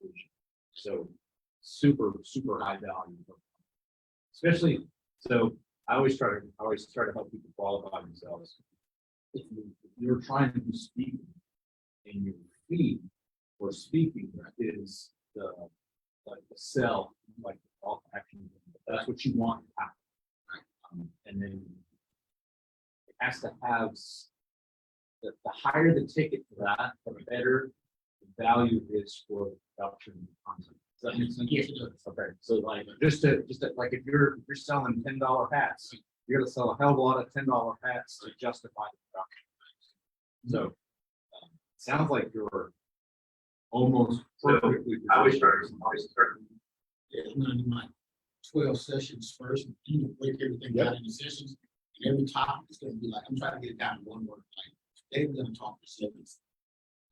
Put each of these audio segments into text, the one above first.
location. So super high value, especially. So I always try to help people qualify themselves. If you're trying to do speaking, and your fee for speaking is the sell, like the call to action. That's what you want to happen. And then it has to have the higher the ticket for that, the better the value is for production content. Does that make sense? Yes, it does. Okay, so like just to like if you're selling $10 hats, you're gonna sell a hell of a lot of $10 hats to justify the production. So sounds like you're almost perfectly. I always start. Yeah, I'm gonna do my 12 sessions first, and break everything down into sessions. And every topic is gonna be like, I'm trying to get it down to one word. Like they're gonna talk for seconds.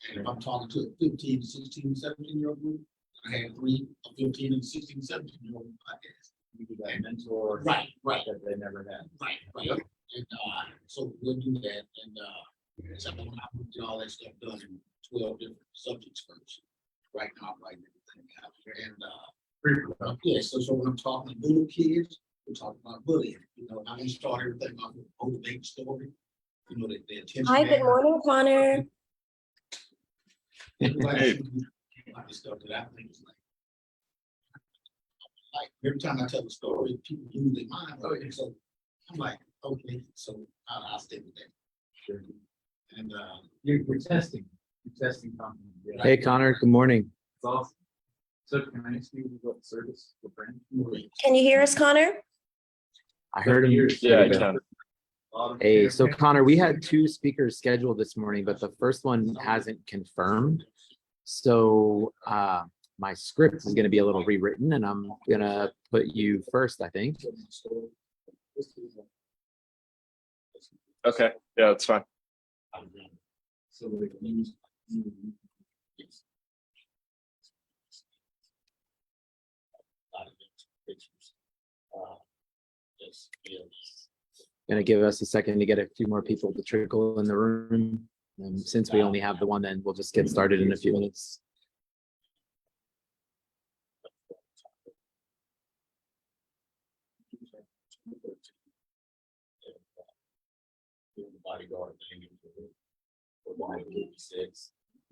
And if I'm talking to a 15, 16, 17-year-old group, I had 3 of 15 and 16, 17-year-old podcast. You do that mentor. Right. That they never had. Right. And so we'll do that. And so when I put all that stuff done in 12 different subjects first. Right now, I'm writing everything out here. And yeah, so when I'm talking to little kids, we're talking about bullying. You know, I'm gonna start everything off with a motivating story. You know, the attention. Hi, good morning, Connor. Everybody like the stuff that I think is like every time I tell a story, people lose their mind. Right? So I'm like, okay, so I'll stick with that. Sure. And You're testing. You're testing company. Yeah. Hey, Connor, good morning. It's awesome. So can I ask you what service the brand? Can you hear us, Connor? I heard him. Yeah, I can. Hey, so Connor, we had 2 speakers scheduled this morning, but the first one hasn't confirmed. So my script is going to be a little rewritten, and I'm going to put you first, I think. Okay. Yeah, that's fine. So we can use. Going to give us a second to get a few more people to trickle in the room. And since we only have the one, then we'll just get started in a few minutes.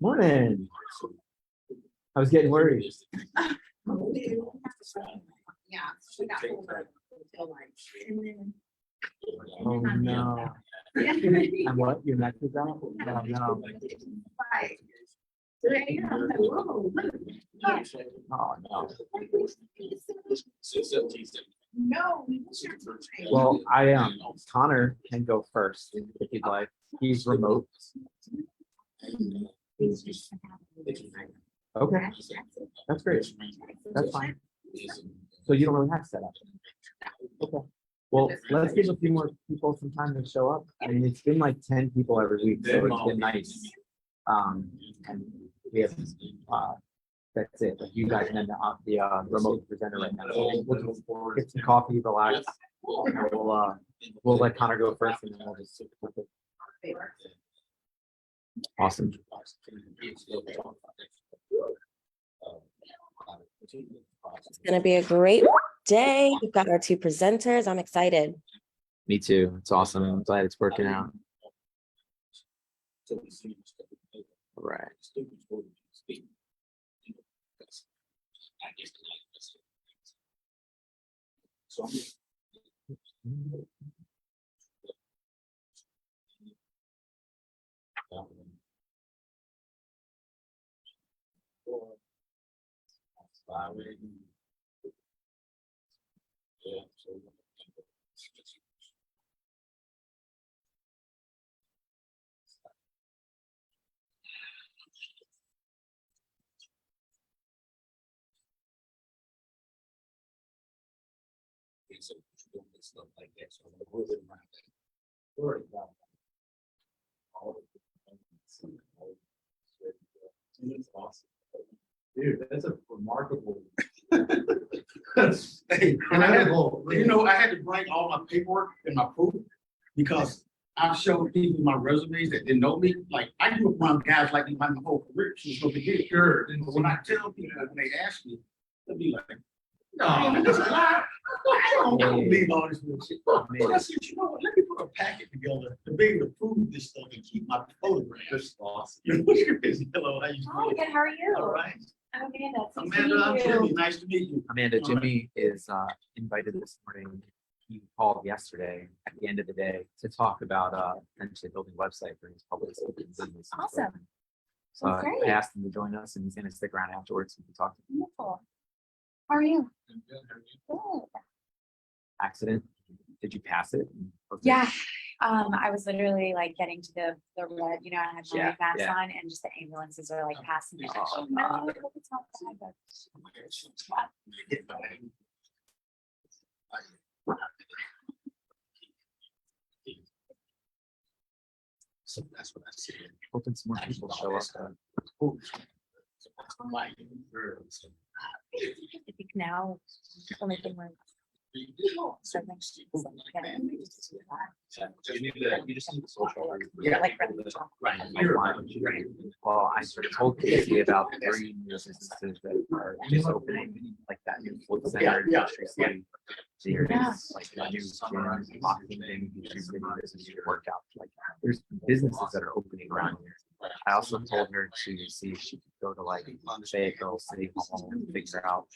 Morning. I was getting worried. Yeah. We got over until like, and then. Oh no. And what? Your neck is out? Oh no. Right. Today, I'm like, whoa, look. Oh no. No. Well, Connor can go first if you'd like. He's remote. Okay, that's great. That's fine. So you don't really have to set up. Okay. Well, let's give a few more people some time to show up. I mean, it's been like 10 people every week, so it's been nice. And we have that's it. Like you guys and the remote presenter right now. So we'll get some coffee, relax, and we'll let Connor go first, and then we'll just. Awesome. It's going to be a great day. We've got our 2 presenters. I'm excited. Me too. It's awesome. I'm glad it's working out. All right. Stuff like that. So I'm a little bit around that. Worry about That's awesome. Dude, that's a remarkable. Hey, and I had to bring all my paperwork and my proof because I've showed people my resumes that didn't know me, like, I grew up around guys like me my whole career, so it's no big deal. Sure. But when I tell people, when they ask me, they'll be like, no, this is a lie. I don't believe all this bullshit. So I said, you know what, let me put a packet together to be able to prove this stuff and keep my photograph. That's awesome. You know, what's your business? Hello, how you Oh, doing? good, how are you? All right. I'm Amanda. It's nice to Amanda, I'm meet you. Jimmy, nice to meet you. Amanda, Jimmy is invited this morning. He called yesterday at the end of the day to talk about potentially building a website for his public business. Awesome. So That's I great. asked him to join us and he's gonna stick around afterwards and talk to him. Wonderful. How are you? Good. Accident. Did you pass it? Okay. Yeah, I was literally like getting to the red, you know, I had my Yeah, mask yeah. on and just the ambulances are like passing. me. Oh, No, I God. hope it's not bad, but- So that's what I said. Hoping some more people show up. I think now, the only thing we're. starting to do is, like, getting- You just need the social. Yeah. Like, really talk. Right. Well, I sort of told Casey about 3 new businesses that are just opening, like that new food center. Yeah. Industry City. Here Yeah. is like a new gym, boxing thing, Industry City, business workout. Like there's businesses that are opening around here. I also told her to see if she could go to like Fayetteville City Hall and figure out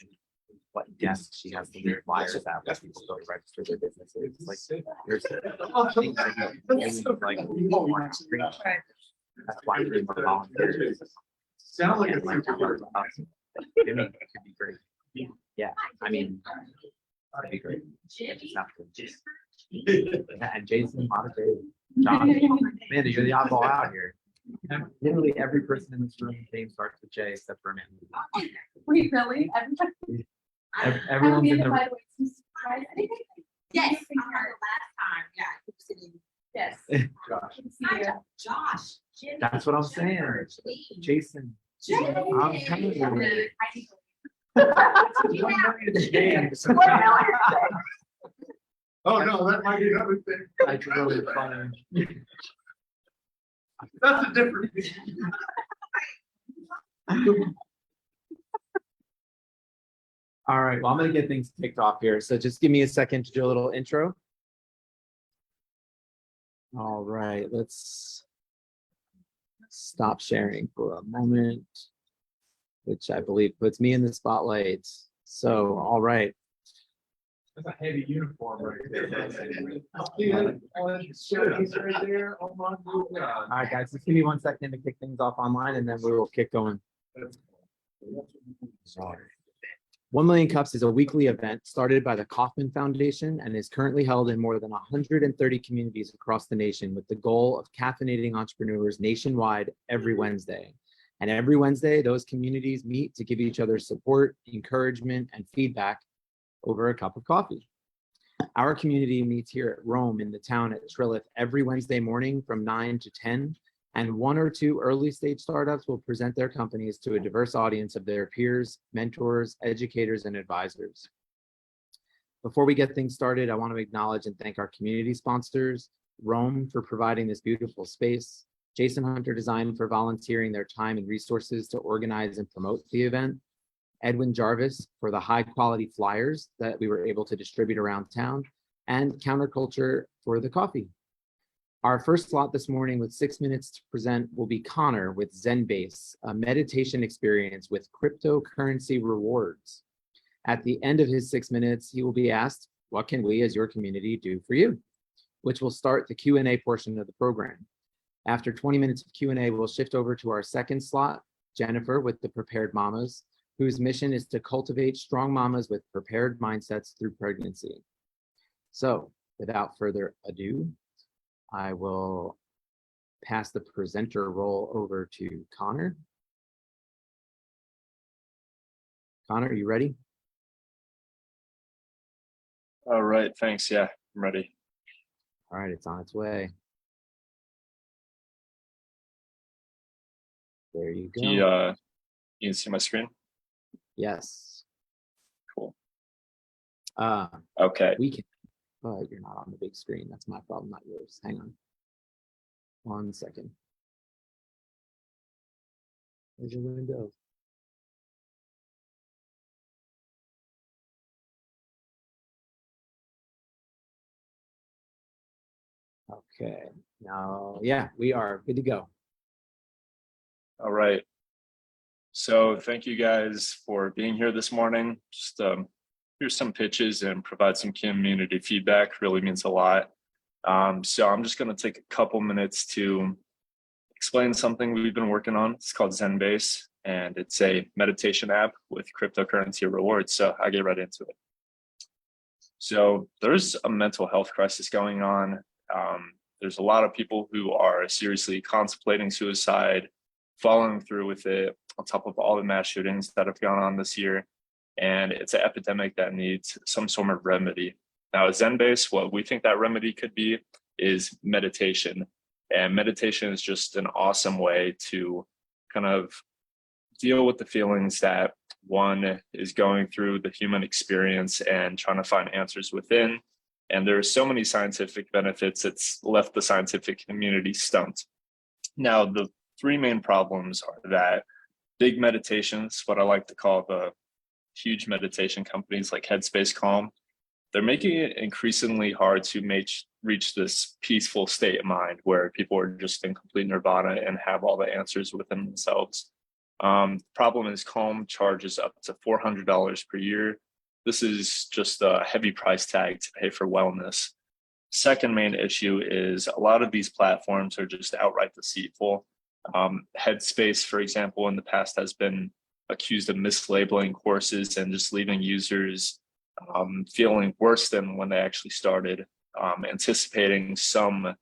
what desk she has to leave flyers at when people go to register their businesses. Like there's things that you can, like that's why we're more volunteers. Sounds like And, like, it's. Jimmy could be great. Yeah, I mean, that'd be great. It's not good. Yeah, and Jason, Monica, John, Amanda, you're the oddball out here. Literally every person in this room name starts with J except for Amanda. Wait, really? Everybody? Everyone's in the. By the way, so surprised. Yes, I heard the last time, yeah. Yes. Josh. Good to see you. Josh. Jimmy, That's what I'm saying. Jason. I'm telling you. Oh, no, that might be another thing. That's really funny. That's a different. All right, well, I'm gonna get things kicked off here. So just give me a second to do a little intro. All right, let's stop sharing for a moment, which I believe puts me in the spotlight. So, all right. That's a heavy uniform right there. Showcase right there. Oh my God. All right, guys, just give me 1 second to kick things off online and then we will kick going. Sorry. 1 Million Cups is a weekly event started by the Kauffman Foundation and is currently held in more than 130 communities across the nation with the goal of caffeinating entrepreneurs nationwide every Wednesday. And every Wednesday, those communities meet to give each other support, encouragement, and feedback over a cup of coffee. Our community meets here at Rome in the town at Trilith every Wednesday morning from 9 to 10. And 1 or 2 early stage startups will present their companies to a diverse audience of their peers, mentors, educators, and advisors. Before we get things started, I want to acknowledge and thank our community sponsors, Rome for providing this beautiful space, Jason Hunter Design for volunteering their time and resources to organize and promote the event, Edwin Jarvis for the high quality flyers that we were able to distribute around town, and Counterculture for the coffee. Our first slot this morning with 6 minutes to present will be Connor with Zenbase, a meditation experience with cryptocurrency rewards. At the end of his 6 minutes, he will be asked, what can we as your community do for you? Which will start the Q&A portion of the program. After 20 minutes of Q&A, we'll shift over to our second slot, Jennifer with the Prepared Mamas, whose mission is to cultivate strong mamas with prepared mindsets through pregnancy. So without further ado, I will pass the presenter role over to Connor. Connor, are you ready? All right, thanks. Yeah, I'm ready. All right, it's on its way. There you go. You can see my screen? Yes. Cool. Uh, Okay. we can, but you're not on the big screen. That's my problem, not yours. Hang on. 1 second. Where's your window? Okay, now, yeah, we are good to go. All right. So thank you guys for being here this morning. Just here's some pitches and provide some community feedback. Really means a lot. So I'm just going to take a couple minutes to explain something we've been working on. It's called Zenbase, and it's a meditation app with cryptocurrency rewards. So I'll get right into it. So there's a mental health crisis going on. There's a lot of people who are seriously contemplating suicide, following through with it, on top of all the mass shootings that have gone on this year. And it's an epidemic that needs some sort of remedy. Now, at Zenbase, what we think that remedy could be is meditation. And meditation is just an awesome way to kind of deal with the feelings that one is going through the human experience and trying to find answers within. And there are so many scientific benefits, it's left the scientific community stumped. Now, the three main problems are that big meditations, what I like to call the huge meditation companies like Headspace, Calm, they're making it increasingly hard to reach this peaceful state of mind where people are just in complete nirvana and have all the answers within themselves. Problem is Calm charges up to $400 per year. This is just a heavy price tag to pay for wellness. Second main issue is a lot of these platforms are just outright deceitful. Headspace, for example, in the past has been accused of mislabeling courses and just leaving users feeling worse than when they actually started, anticipating some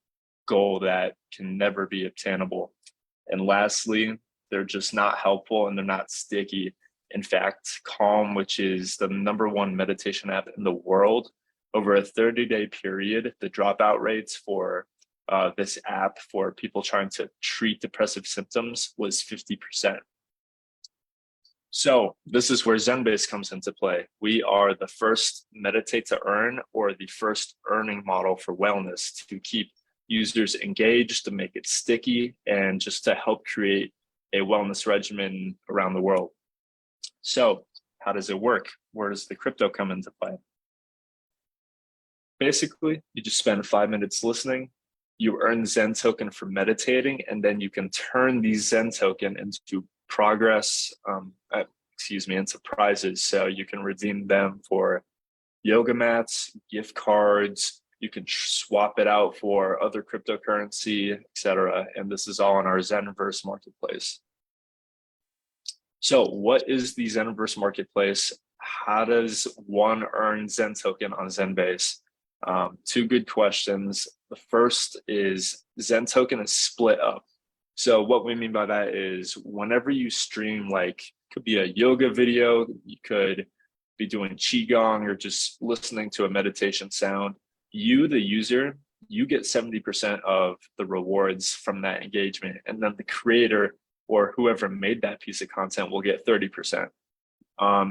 goal that can never be obtainable. And lastly, they're just not helpful and they're not sticky. In fact, Calm, which is the #1 meditation app in the world, over a 30-day period, the dropout rates for this app for people trying to treat depressive symptoms was 50%. So this is where Zenbase comes into play. We are the first meditate to earn, or the first earning model for wellness, to keep users engaged, to make it sticky, and just to help create a wellness regimen around the world. So how does it work? Where does the crypto come into play? Basically, you just spend 5 minutes listening, you earn Zen token for meditating, and then you can turn these Zen token into into prizes. So you can redeem them for yoga mats, gift cards, you can swap it out for other cryptocurrency, etc. And this is all on our Zenverse marketplace. So what is the Zenverse marketplace? How does one earn Zen token on Zenbase? Two good questions. The first is Zen token is split up. So what we mean by that is whenever you stream, like, could be a yoga video, you could be doing qigong or just listening to a meditation sound, you, the user, you get 70% of the rewards from that engagement. And then the creator or whoever made that piece of content will get 30%.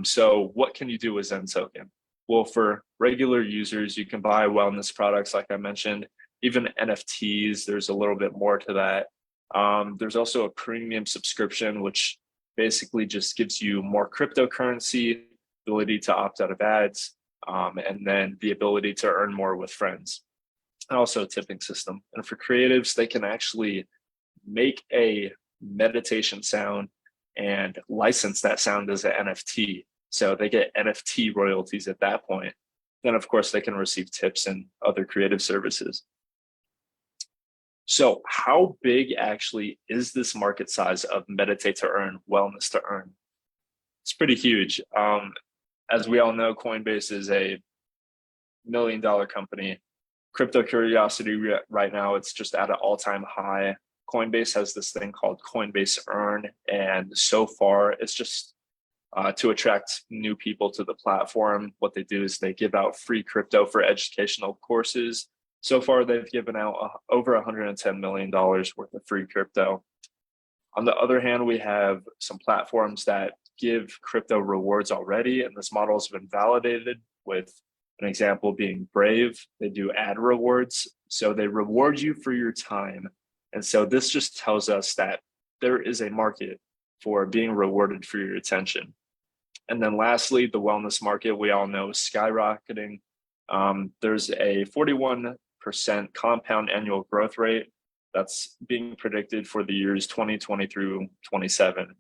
So what can you do with Zen token? Well, for regular users, you can buy wellness products, like I mentioned, even NFTs, there's a little bit more to that. There's also a premium subscription, which basically just gives you more cryptocurrency, ability to opt out of ads, and then the ability to earn more with friends, and also a tipping system. And for creatives, they can actually make a meditation sound and license that sound as an NFT. So they get NFT royalties at that point. Then, of course, they can receive tips and other creative services. So how big actually is this market size of meditate to earn, wellness to earn? It's pretty huge. As we all know, Coinbase is a $1 million company. Crypto curiosity right now, it's just at an all-time high. Coinbase has this thing called Coinbase Earn, and so far it's just to attract new people to the platform. What they do is they give out free crypto for educational courses. So far, they've given out over $110 million worth of free crypto. On the other hand, we have some platforms that give crypto rewards already, and this model has been validated, with an example being Brave. They do ad rewards. So they reward you for your time. And so this just tells us that there is a market for being rewarded for your attention. And then lastly, the wellness market, we all know, is skyrocketing. There's a 41% compound annual growth rate that's being predicted for the years 2020 through 27.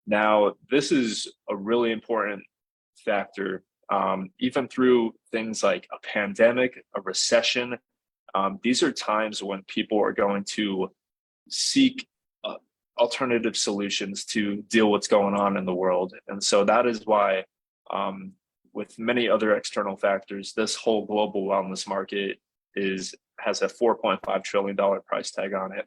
Now, this is a really important factor, even through things like a pandemic, a recession. These are times when people are going to seek alternative solutions to deal what's going on in the world. And so that is why, with many other external factors, this whole global wellness market has a $4.5 trillion price tag on it.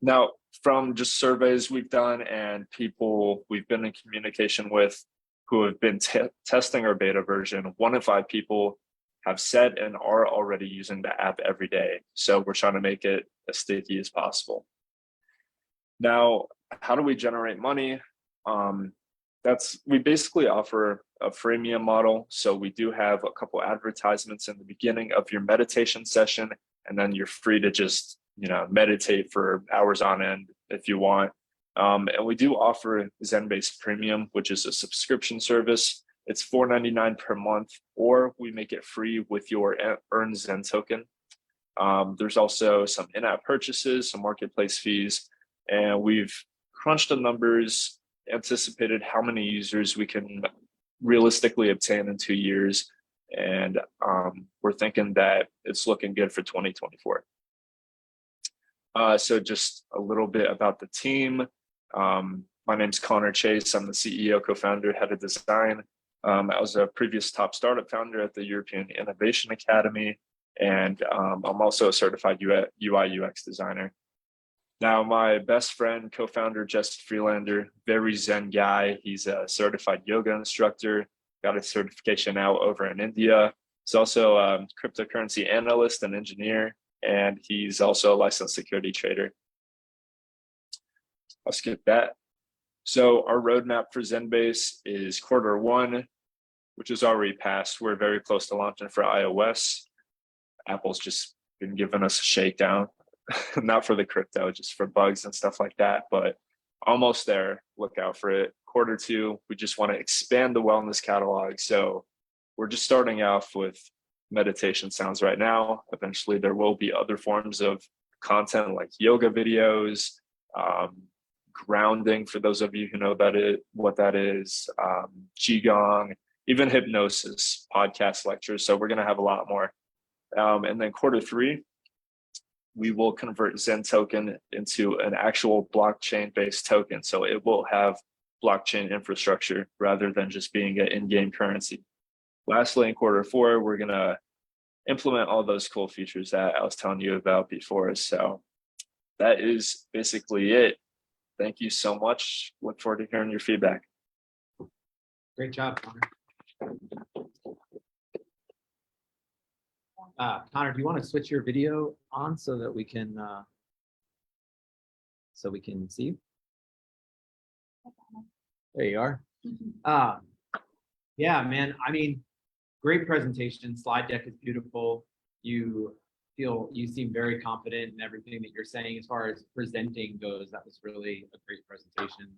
Now, from just surveys we've done and people we've been in communication with who have been testing our beta version, 1 in 5 people have said and are already using the app every day. So we're trying to make it as sticky as possible. Now, how do we generate money? We basically offer a freemium model. So we do have a couple advertisements in the beginning of your meditation session, and then you're free to just, meditate for hours on end if you want. And we do offer Zenbase Premium, which is a subscription service. It's $4.99 per month, or we make it free with your earned Zen token. There's also some in-app purchases, some marketplace fees, and we've crunched the numbers, anticipated how many users we can realistically obtain in 2 years, and we're thinking that it's looking good for 2024. So just a little bit about the team. My name's Connor Chase. I'm the CEO, co-founder, head of design. I was a previous top startup founder at the European Innovation Academy, and I'm also a certified UI UX designer. Now, my best friend, co-founder, Jesse Freelander, very Zen guy. He's a certified yoga instructor, got his certification out over in India. He's also a cryptocurrency analyst and engineer, and he's also a licensed security trader. I'll skip that. So our roadmap for Zenbase is Q1, which is already passed. We're very close to launching for iOS. Apple's just been giving us a shakedown. Not for the crypto, just for bugs and stuff like that, but almost there. Look out for it. Q2, we just want to expand the wellness catalog. So we're just starting off with meditation sounds right now. Eventually, there will be other forms of content like yoga videos, grounding, for those of you who know what that is, Qigong, even hypnosis, podcast lectures. So we're going to have a lot more. And then Q3, we will convert Zen token into an actual blockchain-based token. So it will have blockchain infrastructure rather than just being an in-game currency. Lastly, in Q4, we're going to implement all those cool features that I was telling you about before. So that is basically it. Thank you so much. Look forward to hearing your feedback. Great job, Connor. Connor, do you want to switch your video on so that we can see you? There you are. Yeah, man. I mean, great presentation. Slide deck is beautiful. You seem very confident in everything that you're saying as far as presenting goes. That was really a great presentation.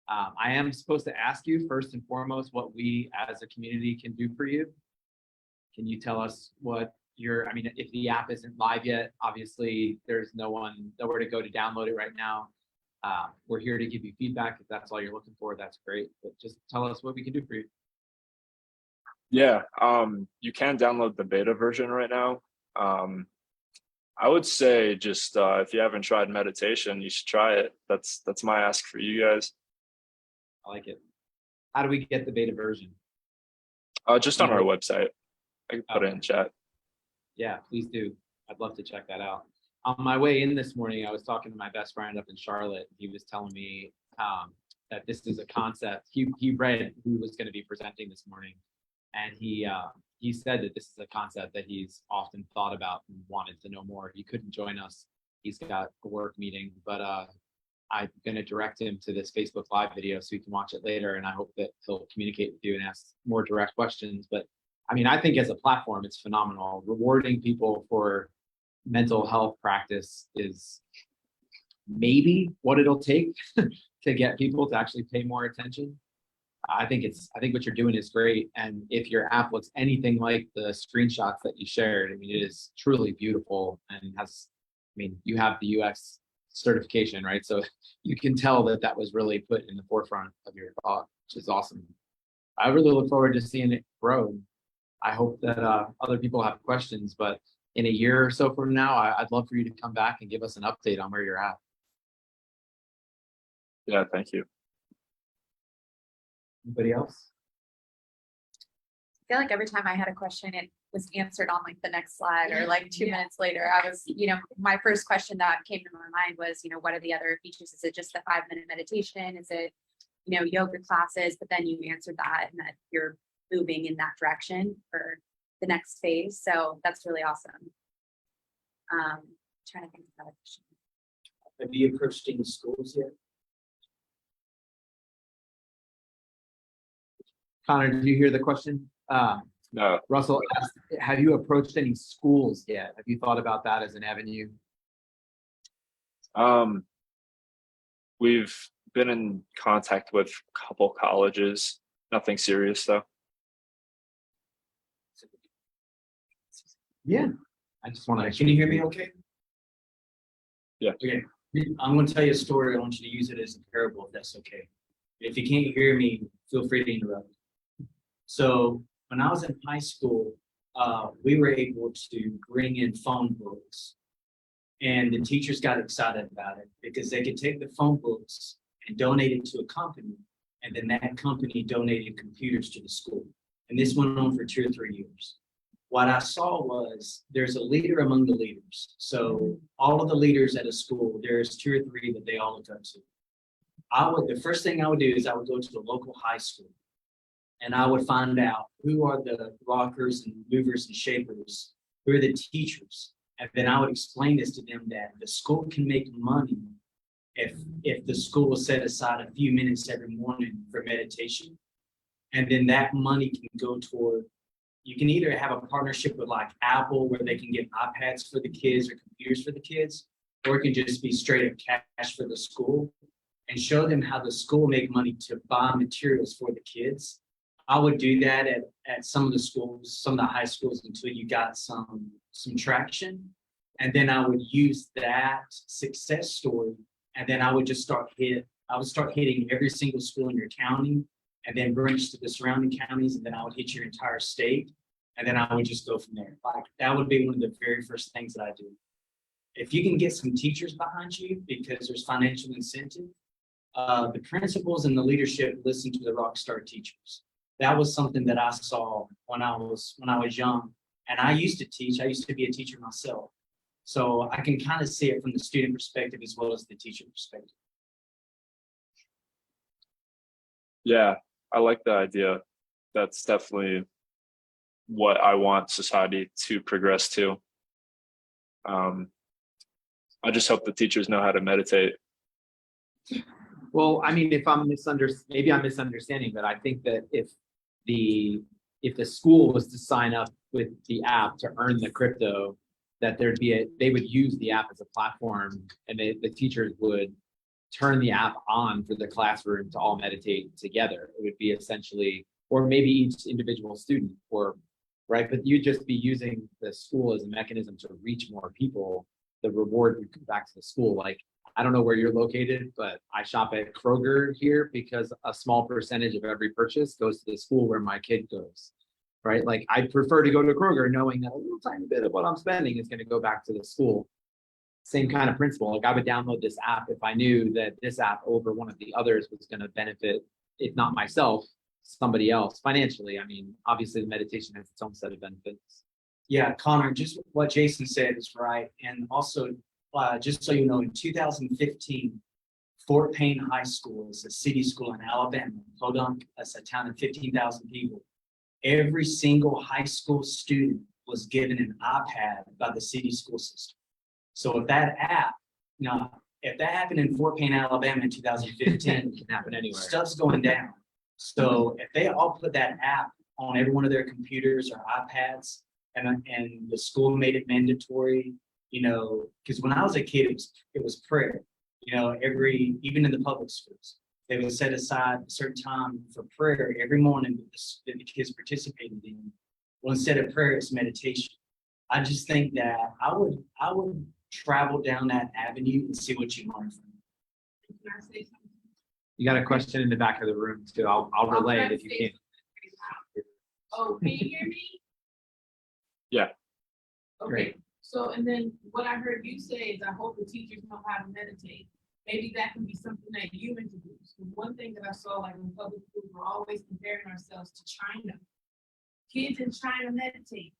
I am supposed to ask you first and foremost what we as a community can do for you. Can you tell us what if the app isn't live yet, obviously there's nowhere to go to download it right now. We're here to give you feedback. If that's all you're looking for, that's great. But just tell us what we can do for you. Yeah, you can download the beta version right now. I would say just if you haven't tried meditation, you should try it. That's my ask for you guys. I like it. How do we get the beta version? Just on our website. I can put it in chat. Yeah, please do. I'd love to check that out. On my way in this morning, I was talking to my best friend up in Charlotte. He was telling me that this is a concept. He read who was going to be presenting this morning, and he said that this is a concept that he's often thought about and wanted to know more. He couldn't join us. He's got a work meeting, but I'm going to direct him to this Facebook Live video so he can watch it later, and I hope that he'll communicate with you and ask more direct questions. But I mean, I think as a platform, it's phenomenal, rewarding people for mental health practice is maybe what it'll take to get people to actually pay more attention. I think what you're doing is great. And if your app looks anything like the screenshots that you shared, I mean, it is truly beautiful and has, I mean, you have the UX certification, right? So you can tell that that was really put in the forefront of your thought, which is awesome. I really look forward to seeing it grow. I hope that other people have questions, but in a year or so from now, I'd love for you to come back and give us an update on where you're at. Yeah, thank you. Anybody else? I feel like every time I had a question, it was answered on like the next slide or like 2 minutes later. I was, my first question that came to my mind was, what are the other features? Is it just the 5-minute meditation? Is it, yoga classes? But then you answered that and that you're moving in that direction for the next phase. So that's really awesome. Trying to think of another question. Have you approached any schools yet? Connor, did you hear the question? No, Russell asked, have you approached any schools yet? Have you thought about that as an avenue? we've been in contact with a couple colleges, nothing serious though. Yeah. I just want to. Can you hear me okay? Yeah. Okay, I'm gonna tell you a story. I want you to use it as a parable, if that's okay. If you can't hear me, feel free to interrupt. So when I was in high school, we were able to bring in phone books. And the teachers got excited about it because they could take the phone books and donate it to a company. And then that company donated computers to the school. And this went on for 2 or 3 years. What I saw was there's a leader among the leaders. So all of the leaders at a school, there's 2 or 3 that they all look up to. The first thing I would do is I would go to the local high school and I would find out who are the rockers and movers and shakers, who are the teachers. And then I would explain this to them that the school can make money if the school will set aside a few minutes every morning for meditation. And then that money can go toward, you can either have a partnership with like Apple where they can get iPads for the kids or computers for the kids, or it can just be straight up cash for the school and show them how the school make money to buy materials for the kids. I would do that at some of the schools, some of the high schools until you got some traction. And then I would use that success story. And then I would just start hitting every single school in your county and then branch to the surrounding counties. And then I would hit your entire state. And then I would just go from there. Like that would be one of the very first things that I do. If you can get some teachers behind you because there's financial incentive, the principals and the leadership listen to the rock star teachers. That was something that I saw when I was young. And I used to teach. I used to be a teacher myself. So I can kind of see it from the student perspective as well as the teacher perspective. Yeah, I like the idea. That's definitely what I want society to progress to. I just hope the teachers know how to meditate. Well, I mean, maybe I'm misunderstanding, but I think that if the school was to sign up with the app to earn the crypto, that they would use the app as a platform, and the teachers would turn the app on for the classroom to all meditate together. It would be essentially, or maybe each individual student, right? But you'd just be using the school as a mechanism to reach more people. The reward would come back to the school. Like, I don't know where you're located, but I shop at Kroger here because a small percentage of every purchase goes to the school where my kid goes, right? Like I prefer to go to Kroger knowing that a little tiny bit of what I'm spending is going to go back to the school. Same kind of principle. Like I would download this app if I knew that this app over one of the others was going to benefit, if not myself, somebody else financially. I mean, obviously the meditation has its own set of benefits. Yeah, Connor, just what Jason said is right. And also, just so you know, in 2015, Fort Payne High School is a city school in Alabama. Podunk, that's a town of 15,000 people. Every single high school student was given an iPad by the city school system. So if that happened in Fort Payne, Alabama in 2015, It can happen anywhere. stuff's going down. So if they all put that app on every one of their computers or iPads, and the school made it mandatory, you know, because when I was a kid, it was prayer. You know, even in the public schools, they would set aside a certain time for prayer every morning that the kids participated in. Well, instead of prayer, it's meditation. I just think that I would travel down that avenue and see what you learn from it. Can I say something? You got a question in the back of the room too. I'll relay it if you can. Oh, can you hear me? Yeah. Okay, Great. so, and then what I heard you say is I hope the teachers know how to meditate. Maybe that can be something that you introduce. The one thing that I saw, like in public schools, we're always comparing ourselves to China. Kids in China meditate.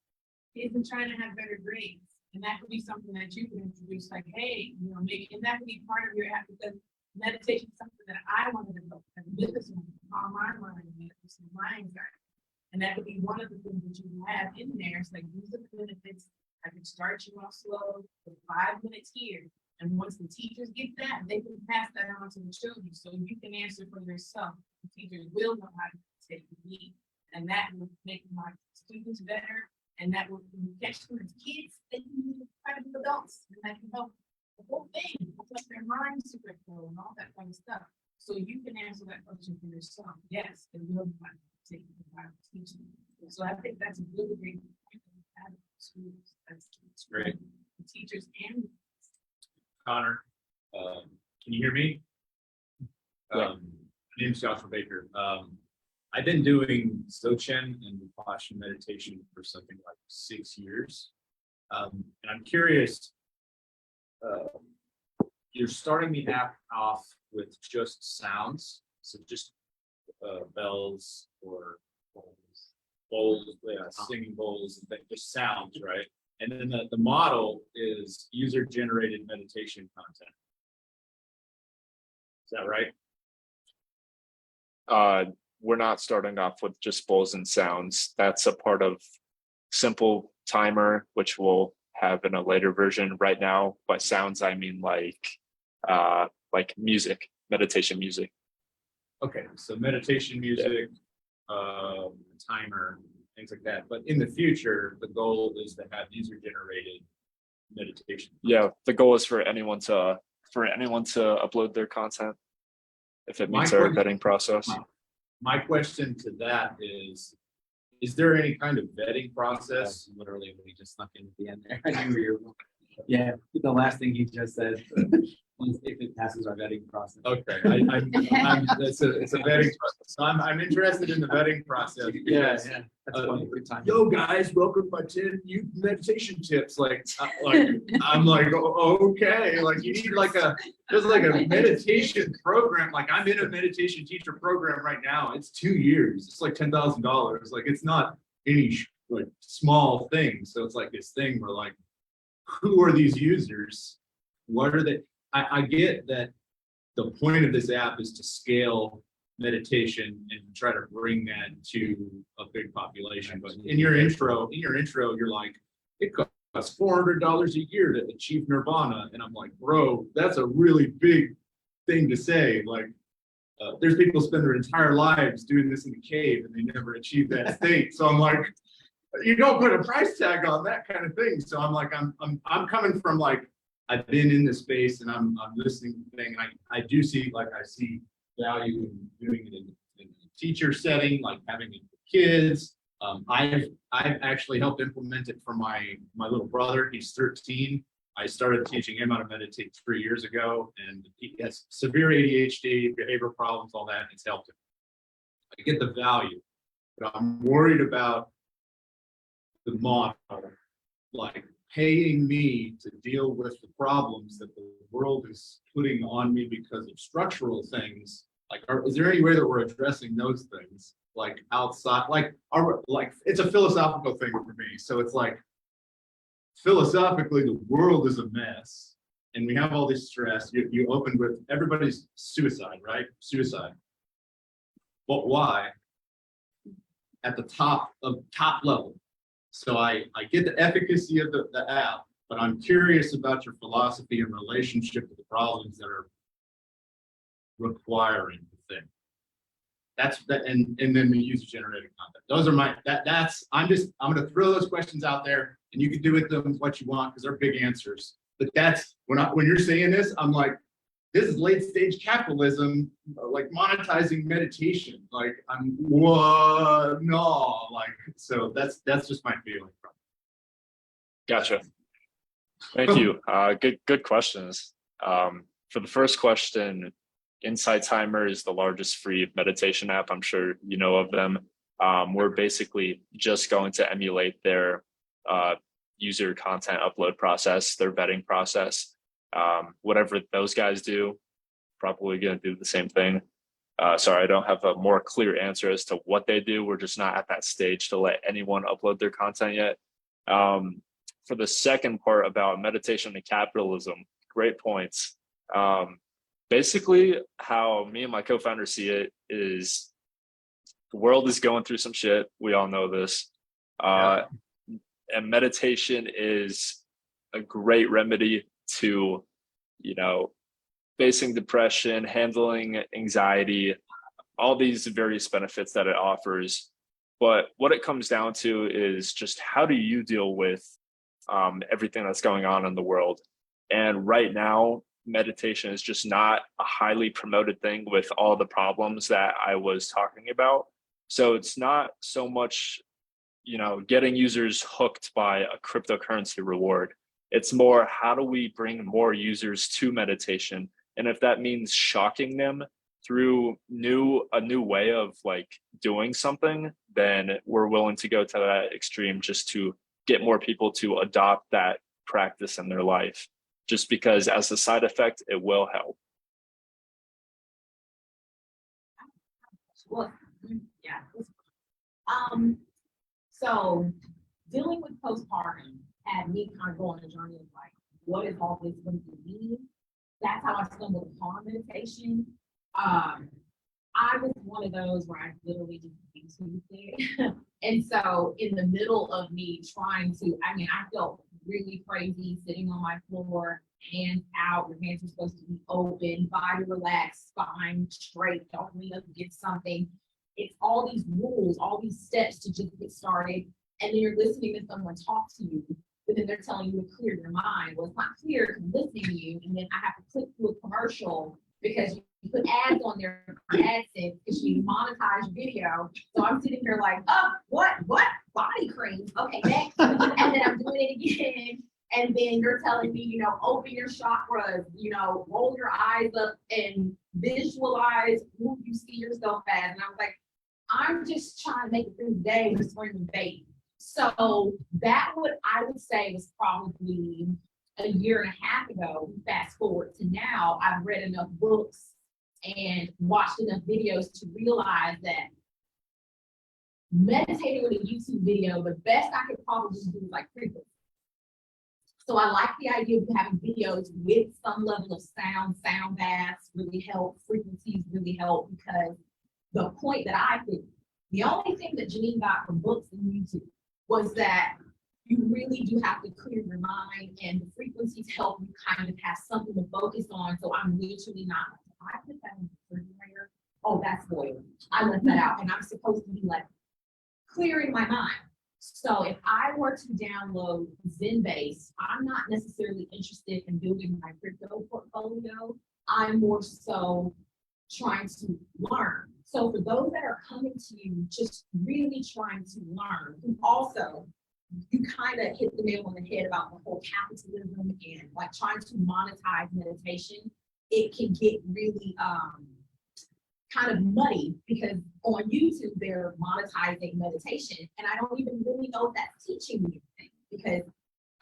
Kids in China have better grades. And that could be something that you could introduce, like, hey, you know, maybe, and that could be part of your app, because meditation is something that I want to develop as a businesswoman, calm my mind, and my anxiety. And that could be one of the things that you have in there. It's like, these are the benefits. I can start you off slow for 5 minutes here. And once the teachers get that, they can pass that on to the children. So you can answer for yourself. The teachers will know how to take the lead. And that will make my students better. And that will catch them as kids, they can be kind of adults. And that can help the whole thing, plus their minds to grow and all that kind of stuff. So you can answer that question for yourself. Yes, they will know how to take the time to teach them. So I think that's a really great point that we have in schools. That's Great. The teachers and Connor, can you hear me? Yeah. My name is Joshua Baker. I've been doing Sochen and Vipassana meditation for something like 6 years. And I'm curious, you're starting the app off with just sounds, so just bells or bowls, singing bowls, and just sounds, right? And then the model is user-generated meditation content. Is that right? We're not starting off with just bowls and sounds. That's a part of simple timer, which we'll have in a later version. Right now, by sounds, I mean like music, meditation music. Okay, so meditation music, timer, things like that. But in the future, the goal is to have user-generated meditation. Yeah, the goal is for anyone to upload their content if it meets our vetting process. My question to that is there any kind of vetting process? Literally, when he just snuck in at the end there. I knew you were. Yeah, the last thing he just said, if it passes our vetting process. Okay, it's a vetting process. So I'm interested in the vetting process. Yeah, Because, that's funny. Good time. yo guys, welcome to my 10 new meditation tips. I'm like, okay, like you need there's like a meditation program. Like I'm in a meditation teacher program right now. It's 2 years. It's like $10,000. Like it's not any like small thing. So it's like this thing where like, who are these users? What are they? I get that the point of this app is to scale meditation and try to bring that to a big population. But in your intro, you're like, it costs $400 a year to achieve nirvana. And I'm like, bro, that's a really big thing to say. Like, there's people spend their entire lives doing this in the cave and they never achieve that state. So I'm like, you don't put a price tag on that kind of thing. So I'm like, I'm coming from like, I've been in this space and I'm listening to the thing. And I do see, like, I see value in doing it in a teacher setting, like having it with kids. I've actually helped implement it for my little brother. He's 13. I started teaching him how to meditate 3 years ago, and he has severe ADHD, behavioral problems, all that. It's helped him. I get the value, but I'm worried about the model, like paying me to deal with the problems that the world is putting on me because of structural things. Like, is there any way that we're addressing those things, like outside, like it's a philosophical thing for me. So it's like, philosophically, the world is a mess and we have all this stress. You opened with everybody's suicide, right? Suicide. But why? At the top level. So I get the efficacy of the app, but I'm curious about your philosophy and relationship to the problems that are requiring the thing. That's that, and then the user generated content. Those are my I'm gonna throw those questions out there and you can do with them what you want because they're big answers. But that's when you're saying this, I'm like, this is late stage capitalism, like monetizing meditation. Like I'm what no, like so that's just my feeling from it. Gotcha. Thank you. Good questions. For the first question, Insight Timer is the largest free meditation app. I'm sure you know of them. We're basically just going to emulate their user content upload process, their vetting process. Whatever those guys do, probably going to do the same thing. Sorry, I don't have a more clear answer as to what they do. We're just not at that stage to let anyone upload their content yet. For the second part about meditation and capitalism, great points. Basically, how me and my co-founder see it is the world is going through some shit. We all know this. And meditation is a great remedy to, facing depression, handling anxiety, all these various benefits that it offers. But what it comes down to is just how do you deal with everything that's going on in the world? And right now, meditation is just not a highly promoted thing with all the problems that I was talking about. So it's not so much, getting users hooked by a cryptocurrency reward. It's more, how do we bring more users to meditation? And if that means shocking them through a new way of like doing something, then we're willing to go to that extreme just to get more people to adopt that practice in their life, just because as a side effect, it will help. Well, yeah. So dealing with postpartum had me kind of go on a journey of like, what is all this going to mean? That's how I stumbled upon meditation. I was one of those where I literally just YouTubed it. And so in the middle of me trying to, I felt really crazy sitting on my floor, hands out, your hands are supposed to be open, body relaxed, spine straight, don't lean up against something. It's all these rules, all these steps to just get started. And then you're listening to someone talk to you, but then they're telling you to clear your mind. Well, it's not clear because I'm listening to you, and then I have to click through a commercial because you put ads on there for AdSense because you monetize your video. So I'm sitting here like, oh, what? Body cream. Okay, next. And then I'm doing it again. And then you're telling me, open your chakras, roll your eyes up and visualize who you see yourself as. And I was like, I'm just trying to make it through the day with spring and baby. So that I would say was probably a year and a half ago. Fast forward to now, I've read enough books and watched enough videos to realize that meditating with a YouTube video, the best I could probably do is like frequency. So I like the idea of having videos with some level of sound baths really help, frequencies really help, because the point that I think, the only thing that Janine got from books and YouTube was that you really do have to clear your mind, and the frequencies help you kind of have something to focus on. So I'm literally not, I put that in the refrigerator. Oh, that's oil. I left that out, and I'm supposed to be like clearing my mind. So if I were to download Zenbase, I'm not necessarily interested in building my crypto portfolio. I'm more so trying to learn. So for those that are coming to you, just really trying to learn, and also you kind of hit the nail on the head about the whole capitalism and like trying to monetize meditation. It can get really kind of muddy because on YouTube they're monetizing meditation, and I don't even really know if that's teaching me anything, because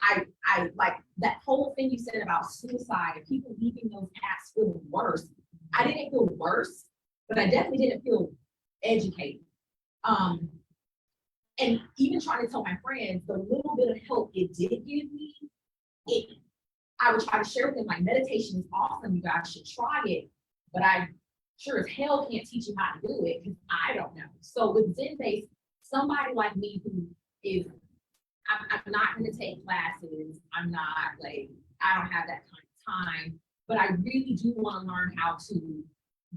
I like that whole thing you said about suicide and people leaving those apps feeling worse. I didn't feel worse, but I definitely didn't feel educated. And even trying to tell my friends the little bit of help it did give me, I would try to share with them like, meditation is awesome, you guys should try it, but I sure as hell can't teach you how to do it because I don't know. So with Zenbase, somebody like me who is, I'm not going to take classes. I'm not like, I don't have that kind of time, but I really do want to learn how to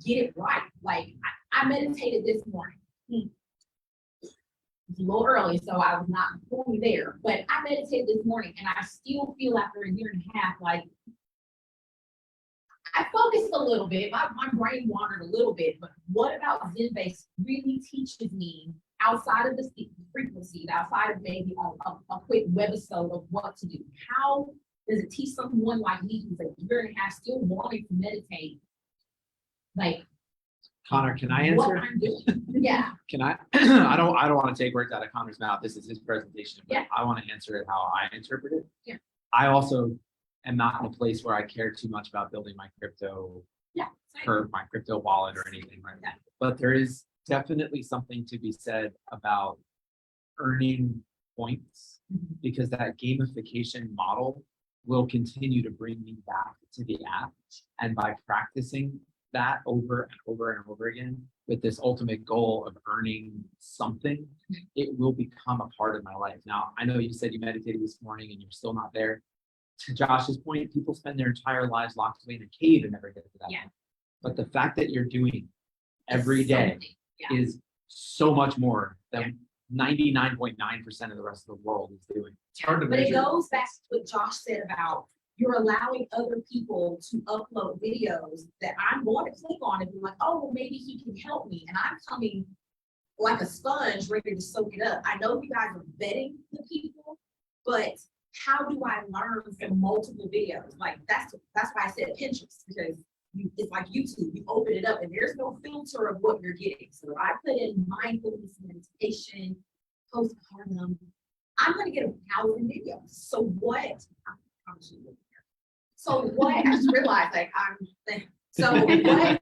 get it right. Like I meditated this morning. It's a little early, so I was not fully there, but I meditated this morning and I still feel after a year and a half, like I focused a little bit, my brain wandered a little bit, but what about Zenbase really teaches me outside of the frequency, outside of maybe a quick webisode of what to do? How does it teach someone like me who's a year and a half still wanting to meditate? Like, Connor, can I what answer? I'm doing? Yeah, Can I? I don't want to take words out of Connor's mouth. This is his presentation, but Yeah. I want to answer it how I interpret it. Yeah. I also am not in a place where I care too much about building my crypto yeah. same. curve, my crypto wallet or anything right now. Yeah. But there is definitely something to be said about earning points, Mhm. because that gamification model will continue to bring me back to the app. And by practicing that over and over and over again with this ultimate goal of earning something, it will become a part of my life. Now, I know you said you meditated this morning and you're still not there. To Josh's point, people spend their entire lives locked away in a cave and never get to that Yeah. point. But the fact that you're doing every day Something. Yeah. is so much more than 99.9% of the rest of the world is doing. It's hard to But it measure. goes back to what Josh said about you're allowing other people to upload videos that I'm going to click on and be like, oh, well, maybe he can help me. And I'm coming like a sponge ready to soak it up. I know you guys are vetting the people, but how do I learn from multiple videos? Like that's why I said Pinterest, because it's like YouTube. You open it up and there's no filter of what you're getting. So if I put in mindfulness, meditation, postpartum, I'm going to get 1,000 videos. So what? So what? I just realized, like, so what?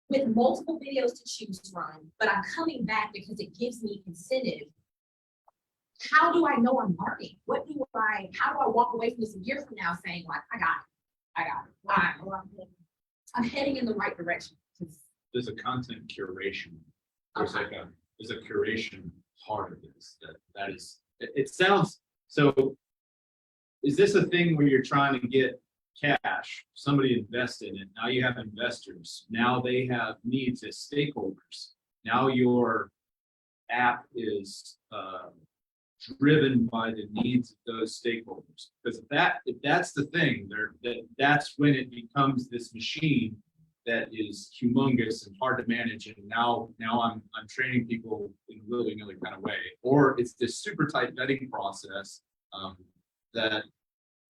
With multiple videos to choose from, but I'm coming back because it gives me incentive. How do I know I'm learning? How do I walk away from this a year from now saying, like, I got it. I'm heading in the right direction. There's a content curation. There's there's a curation part of this that is, it sounds, so is this a thing where you're trying to get cash, somebody invest in it, now you have investors, now they have needs as stakeholders, now your app is driven by the needs of those stakeholders? Because if that's the thing, that's when it becomes this machine that is humongous and hard to manage. And now I'm training people in a willy-nilly kind of way, or it's this super tight vetting process that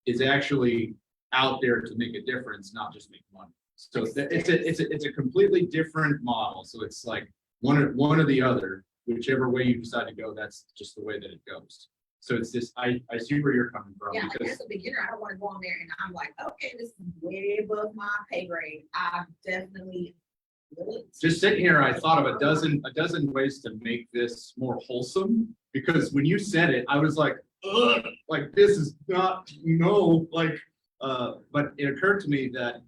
is actually out there to make a difference, not just make money. So it's a completely different model. So it's like one or the other, whichever way you decide to go, that's just the way that it goes. So it's this, I see where you're coming from. Yeah, like because as a beginner, I don't want to go on there and I'm like, okay, this is way above my pay grade. I definitely just sitting here, I thought of a dozen ways to make this more wholesome, because when you said it, I was like, ugh, like this is not, but it occurred to me that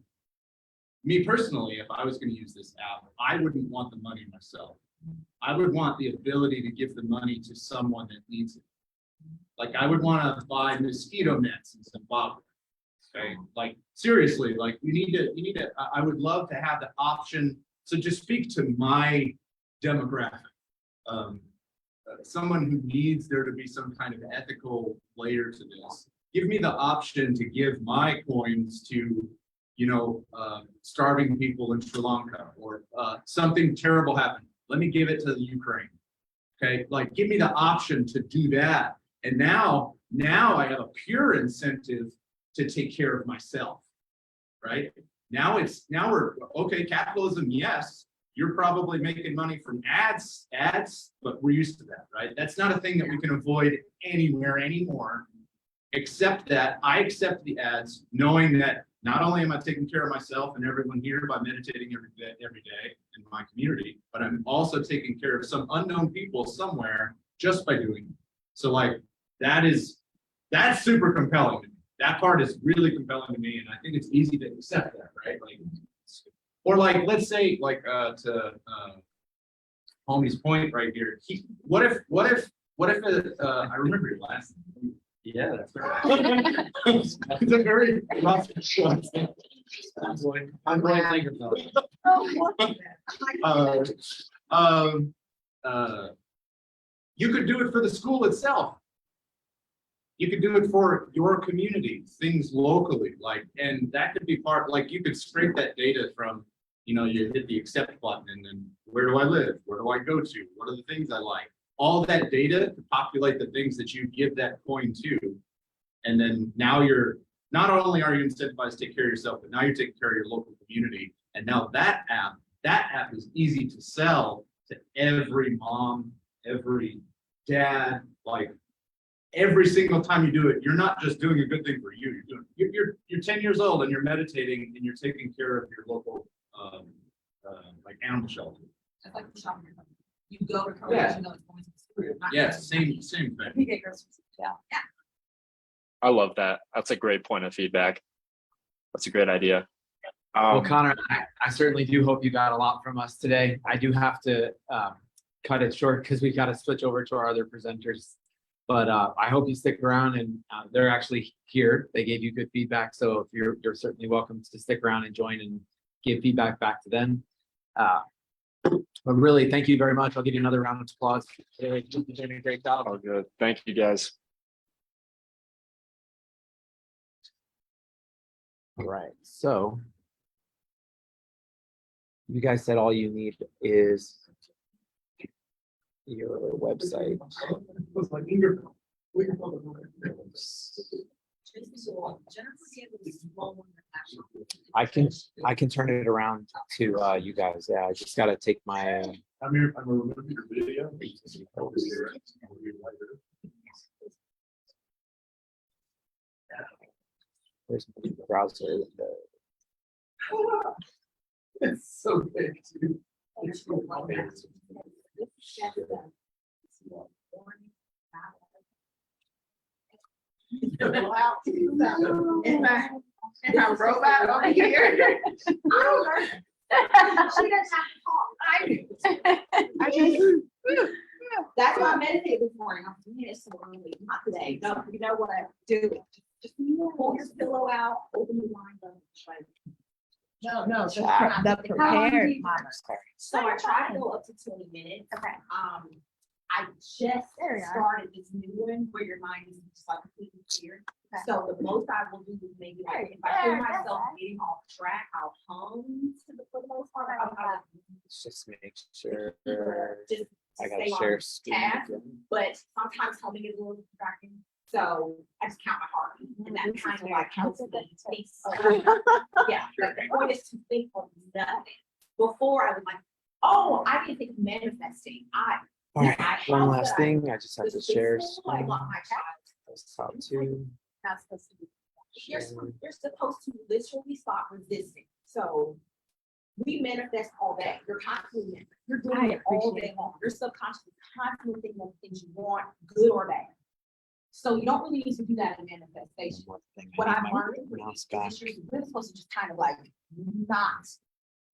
me personally, if I was going to use this app, I wouldn't want the money myself. I would want the ability to give the money to someone that needs it. Like I would want to buy mosquito nets in Zimbabwe. Okay, like seriously, like you need to, I would love to have the option. So just speak to my demographic. Someone who needs there to be some kind of ethical layer to this. Give me the option to give my coins to, starving people in Sri Lanka, or something terrible happened. Let me give it to the Ukraine. Okay, like give me the option to do that. And now I have a pure incentive to take care of myself, right? Now we're okay, capitalism, yes, you're probably making money from ads, but we're used to that, right? That's not a thing that we can avoid anywhere anymore, except that I accept the ads, knowing that not only am I taking care of myself and everyone here by meditating every day in my community, but I'm also taking care of some unknown people somewhere just by doing it. So like that's super compelling to me. That part is really compelling to me, and I think it's easy to accept that, right? Like, or like, let's say, like to homie's point right here. What if I remember your last name. Yeah, that's right. It's a very rough choice. I'm going Langerfeld. you could do it for the school itself. You could do it for your community, things locally, like, and that could be part, like, you could scrape that data from, you hit the accept button and then where do I live? Where do I go to? What are the things I like? All that data to populate the things that you give that coin to. And then now not only are you incentivized to take care of yourself, but now you're taking care of your local community. And now that app is easy to sell to every mom, every dad, like every single time you do it, you're not just doing a good thing for you. You're 10 years old and you're meditating and you're taking care of your local like animal shelter. It's like the shopping. You go to Kroger, Yeah. you know it's going to the store. not Yes, going same thing. You get groceries. Yeah. I love that. That's a great point of feedback. That's a great idea. Well, Connor, I certainly do hope you got a lot from us today. I do have to cut it short because we got to switch over to our other presenters. But I hope you stick around, and they're actually here. They gave you good feedback, so if you're certainly welcome to stick around and join and give feedback back to them. But really, thank you very much. I'll give you another round of applause. You're doing a great job. All good. Thank you, guys. All right, so you guys said all you need is your website. I can turn it around to you guys. Yeah, I just gotta take my I'm removing your video. where's my browser window? It's so big, too. It's so big. And my robot over here. She doesn't have to talk. I do. That's why I meditated this morning. I'm like, man, it's so early. Not today. No, you know what? Do it. Just pull your pillow out, open your mind up. No, the prepared So I try to go up to 20 minutes. Okay. I just There we are. started this new one where your mind is just like completely clear. Okay. So the most I will do is maybe like, if I feel myself getting off track, I'll hum for the most part. Let's just make sure Just I gotta stay on share screen. task. But sometimes humming is a little distracting. So I just count my heartbeat and that kind of like helps me pace. Yeah, but the point is to think of nothing. Before I was like, oh, I didn't think of manifesting. All right, I one have last that. thing. I just have to This share. is I want my child. Top two. Not supposed to be. You're supposed to literally stop resisting. So we manifest all day. You're constantly manifesting. You're doing it all day long. Your subconscious is constantly thinking of things you want, good or bad. So you don't really need to do that in manifestation. One more thing. What I I'm need my learning with mouse you back. is you're really supposed to just kind of like not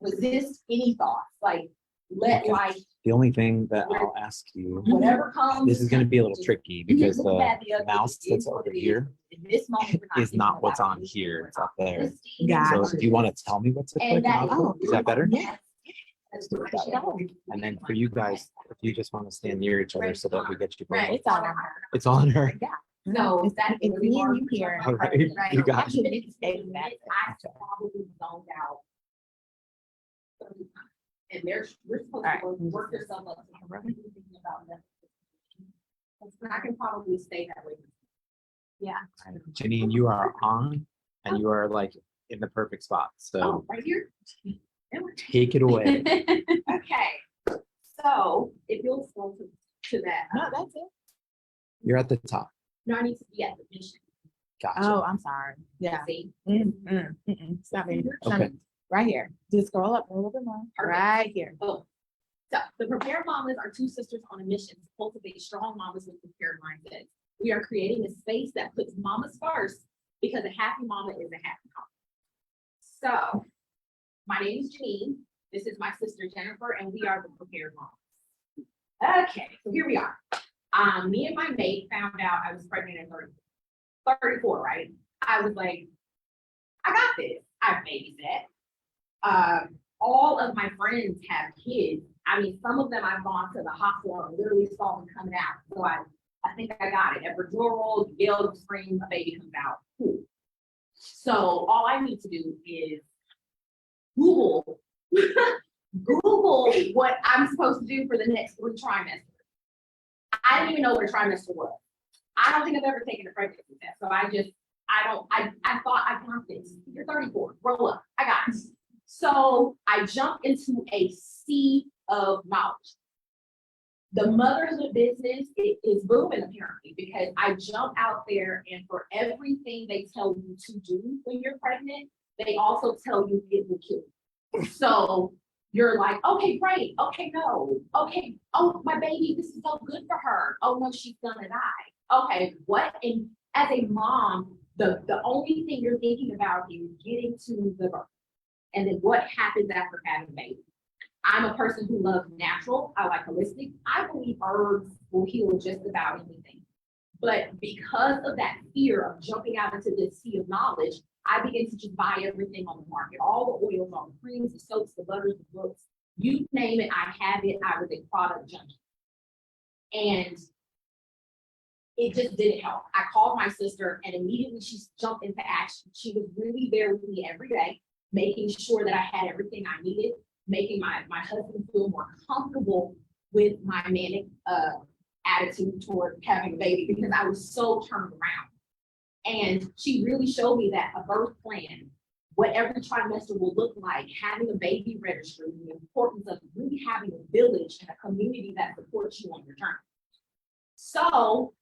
resist any thoughts, like let Okay. life, The only thing that I'll ask you, whatever comes. this is gonna be a little just tricky because look at the other, mouse it that's is what over it is. here In this moment, we're is thinking not what's about on it. here. It's up there. Got So it. do you want to tell me what to click? And that and I'll click? Is that better? Yes. Let's do it that way. And then for you guys, if you just want to stand near each other so that we get you. both. Right, It's on her. It's on her. So that is really hard. here. All right, you got it. I probably zoned out. 30 times. And we're supposed All to work yourself up. To really thinking about that. And I can probably stay that way. Janine, you are on and you are like in the perfect spot. Oh, So right here? take it away. Okay, so if you'll scroll to that. No, that's it. You're at the top. No, I need to be at the mission. Gotcha. Oh, I'm sorry. Yeah. See? Stop me. Okay. Right here. Just scroll up a little bit more. Perfect. Right here. Oh. So the Prepared Mamas are two sisters on a mission to cultivate strong mamas with prepared mindsets. We are creating a space that puts mamas first because a happy mama is a happy mama. So my name is Janine. This is my sister Jennifer, and we are the Prepared Mamas. Okay, so here we are. Me and my mate found out I was pregnant at 34, right? I was like, I got this. I've babysat. All of my friends have kids. I mean, some of them I've gone to the hospital and literally saw them coming out. So I think I got it. Epidural, you yell, you scream, a baby comes out. Cool. So all I need to do is Google, Google what I'm supposed to do for the next 3 trimesters. I didn't even know what a trimester was. I don't think I've ever taken a pregnancy test. So I thought I got this. You're 34, grow up. I got it. So I jumped into a sea of knowledge. The motherhood business is booming apparently because I jump out there and for everything they tell you to do when you're pregnant, they also tell you it will kill you. So you're like, okay, great. Okay, no. Okay. Oh, my baby, this is so good for her. Oh no, she's gonna die. Okay, what? And as a mom, the only thing you're thinking about is getting to the birth. And then what happens after having a baby? I'm a person who loves natural. I like holistic. I believe herbs will heal just about anything. But because of that fear of jumping out into this sea of knowledge, I began to just buy everything on the market. All the oils, all the creams, the soaps, the butters, the books, you name it, I have it. I was a product junkie. And it just didn't help. I called my sister and immediately she jumped into action. She was really there with me every day, making sure that I had everything I needed, making my husband feel more comfortable with my manic attitude toward having a baby because I was so turned around. And she really showed me that a birth plan, what every trimester will look like, having a baby registry, the importance of really having a village and a community that supports you on your journey. So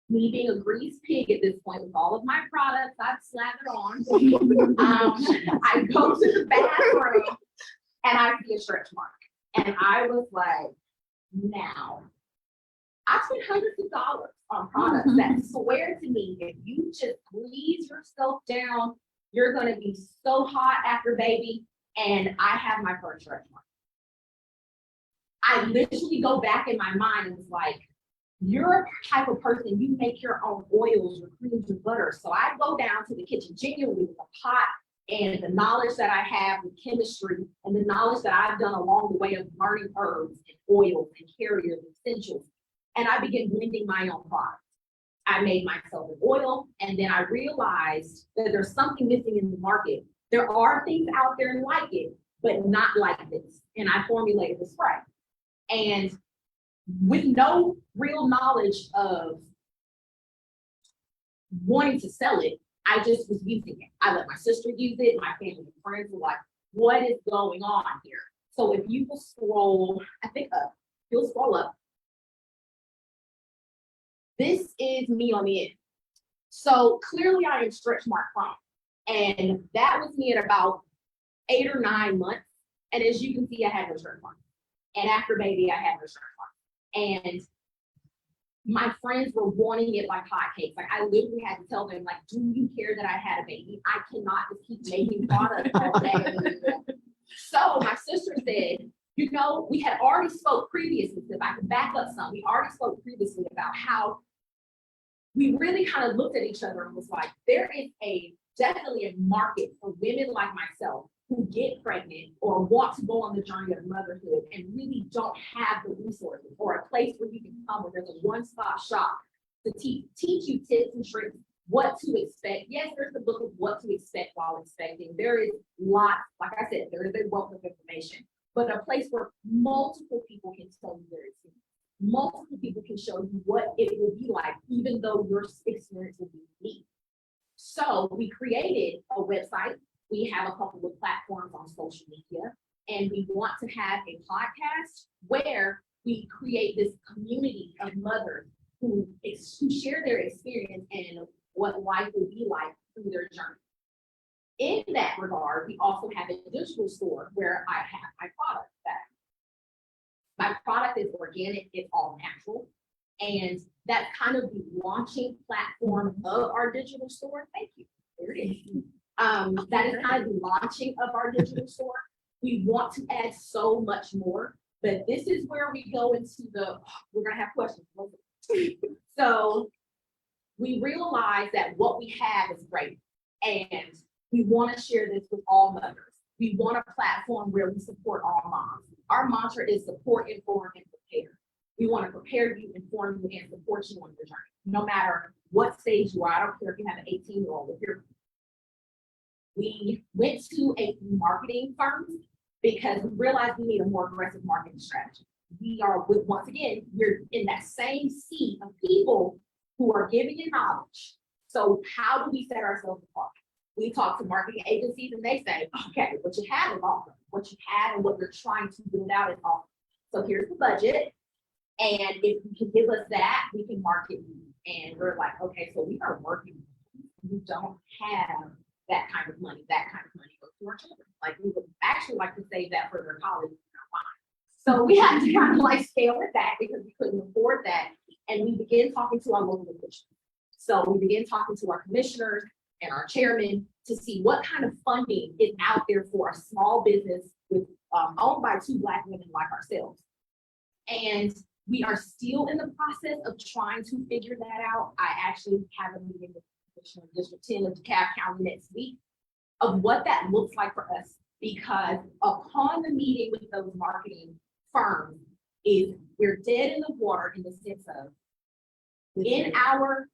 me being a greased pig at this point with all of my products I've slathered on, I go to the bathroom and I see a stretch mark. And I was like, now, I spent hundreds of dollars on products that swear to me if you just squeeze yourself down, you're going to be so hot after baby. And I have my first stretch mark. I literally go back in my mind and was like, you're a type of person, you make your own oils, your creams, your butter. So I go down to the kitchen genuinely with a pot and the knowledge that I have with chemistry and the knowledge that I've done along the way of learning herbs and oils and carriers and essentials. And I began blending my own products. I made myself an oil, and then I realized that there's something missing in the market. There are things out there like it, but not like this. And I formulated the spray. And with no real knowledge of wanting to sell it, I just was using it. I let my sister use it. My family and friends were like, what is going on here? So if you will scroll, I think up, you'll scroll up. This is me on the end. So clearly I am stretch mark prone. And that was me at about 8 or 9 months. And as you can see, I had no stretch mark. And after baby, I had no stretch mark. And my friends were wanting it like hotcakes. Like I literally had to tell them, like, do you care that I had a baby? I cannot just keep making products all day. So my sister said, you know, we had already spoke previously, if I could back up some, we already spoke previously about how we really kind of looked at each other and was like, there is definitely a market for women like myself who get pregnant or want to go on the journey of motherhood and really don't have the resources or a place where you can come where there's a one-stop shop to teach you tips and tricks, what to expect. Yes, there's a book of what to expect while expecting. There is lots, like I said, there is a wealth of information, but a place where multiple people can tell you their experience. Multiple people can show you what it will be like, even though your experience will be unique. So we created a website. We have a couple of platforms on social media, and we want to have a podcast where we create this community of mothers who share their experience and what life will be like through their journey. In that regard, we also have a digital store where I have my product back. My product is organic, it's all natural. And that's kind of the launching platform of our digital store. Thank you. There it is. That is kind of the launching of our digital store. We want to add so much more, but this is where we go into we're gonna have questions. So we realize that what we have is great and we want to share this with all mothers. We want a platform where we support all moms. our mantra is support, inform, and prepare. We want to prepare you, inform you, and support you on your journey, no matter what stage you are. I don't care if you have an 18-year-old. We went to a marketing firm because we realized we need a more aggressive marketing strategy. We are, once again, we're in that same sea of people who are giving you knowledge. So how do we set ourselves apart? We talk to marketing agencies and they say, okay, what you have is awesome. What you have and what you're trying to build out is awesome. So here's the budget. And if you can give us that, we can market you. And we're like, okay, so we are working. We don't have that kind of money. That kind of money goes to our children. Like we would actually like to save that for their college. So we had to kind of like scale it back because we couldn't afford that. And we began talking to our local officials. So we began talking to our commissioners and our chairman to see what kind of funding is out there for a small business with owned by 2 Black women like ourselves. And we are still in the process of trying to figure that out. I actually have a meeting with the Commissioner of District 10 of DeKalb County next week of what that looks like for us, because upon the meeting with those marketing firms is we're dead in the water in the sense of in our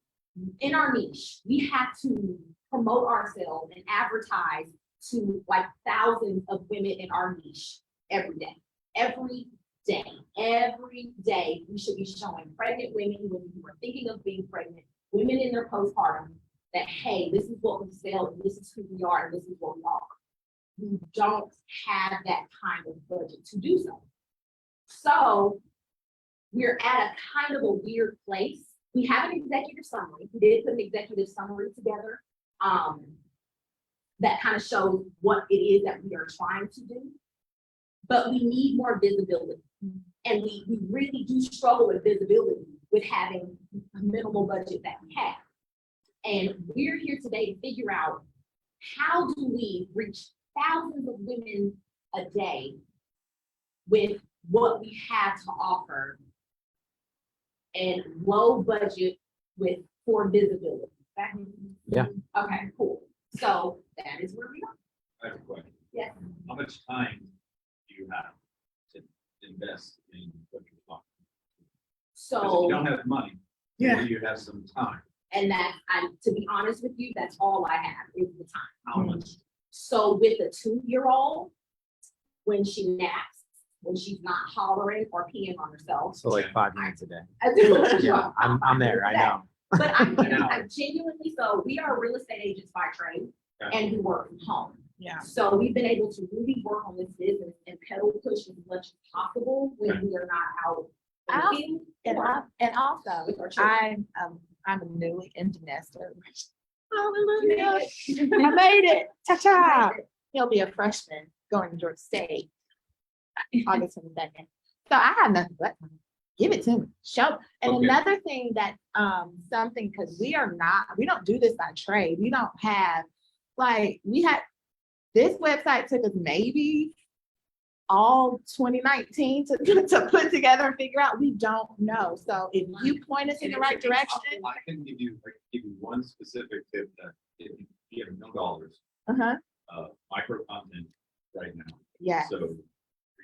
niche, we have to promote ourselves and advertise to like thousands of women in our niche every day. Every day we should be showing pregnant women, women who are thinking of being pregnant, women in their postpartum, that hey, this is what we sell, and this is who we are, and this is what we offer. We don't have that kind of budget to do so. So we're at a kind of a weird place. We have an executive summary. We did put an executive summary together that kind of shows what it is that we are trying to do. But we need more visibility. And we really do struggle with visibility with having a minimal budget that we have. And we're here today to figure out how do we reach thousands of women a day with what we have to offer and low budget for visibility. Yeah. Okay, cool. So that is where we are. I have a question. Yes. How much time do you have to invest in what you're talking? Because if So, you don't have money, maybe you have some time. and that, to be honest with you, that's all I have is the time. How much? So with a 2-year-old, when she naps, when she's not hollering or peeing on herself. So like 5 minutes a day. I do. Yeah, I'm there, I know. But I'm genuinely, so we are real estate agents by trade and we work from home. Yeah. So we've been able to really work on this business and pedal push as much as possible when we are not out. working And also, with our children. I'm a newly empty nester. Hallelujah. I made it. Ta-ta. He'll be a freshman going to Georgia State. August 22nd. So I have nothing but time. Give it to me. Show. And Okay. another thing that something, because we don't do this by trade. We don't have this website took us maybe all 2019 to put together and figure out. We don't know. So if you point us in the right direction. I can give you one specific tip that if you have no dollars, Uh-huh. micro content right now. Yeah. So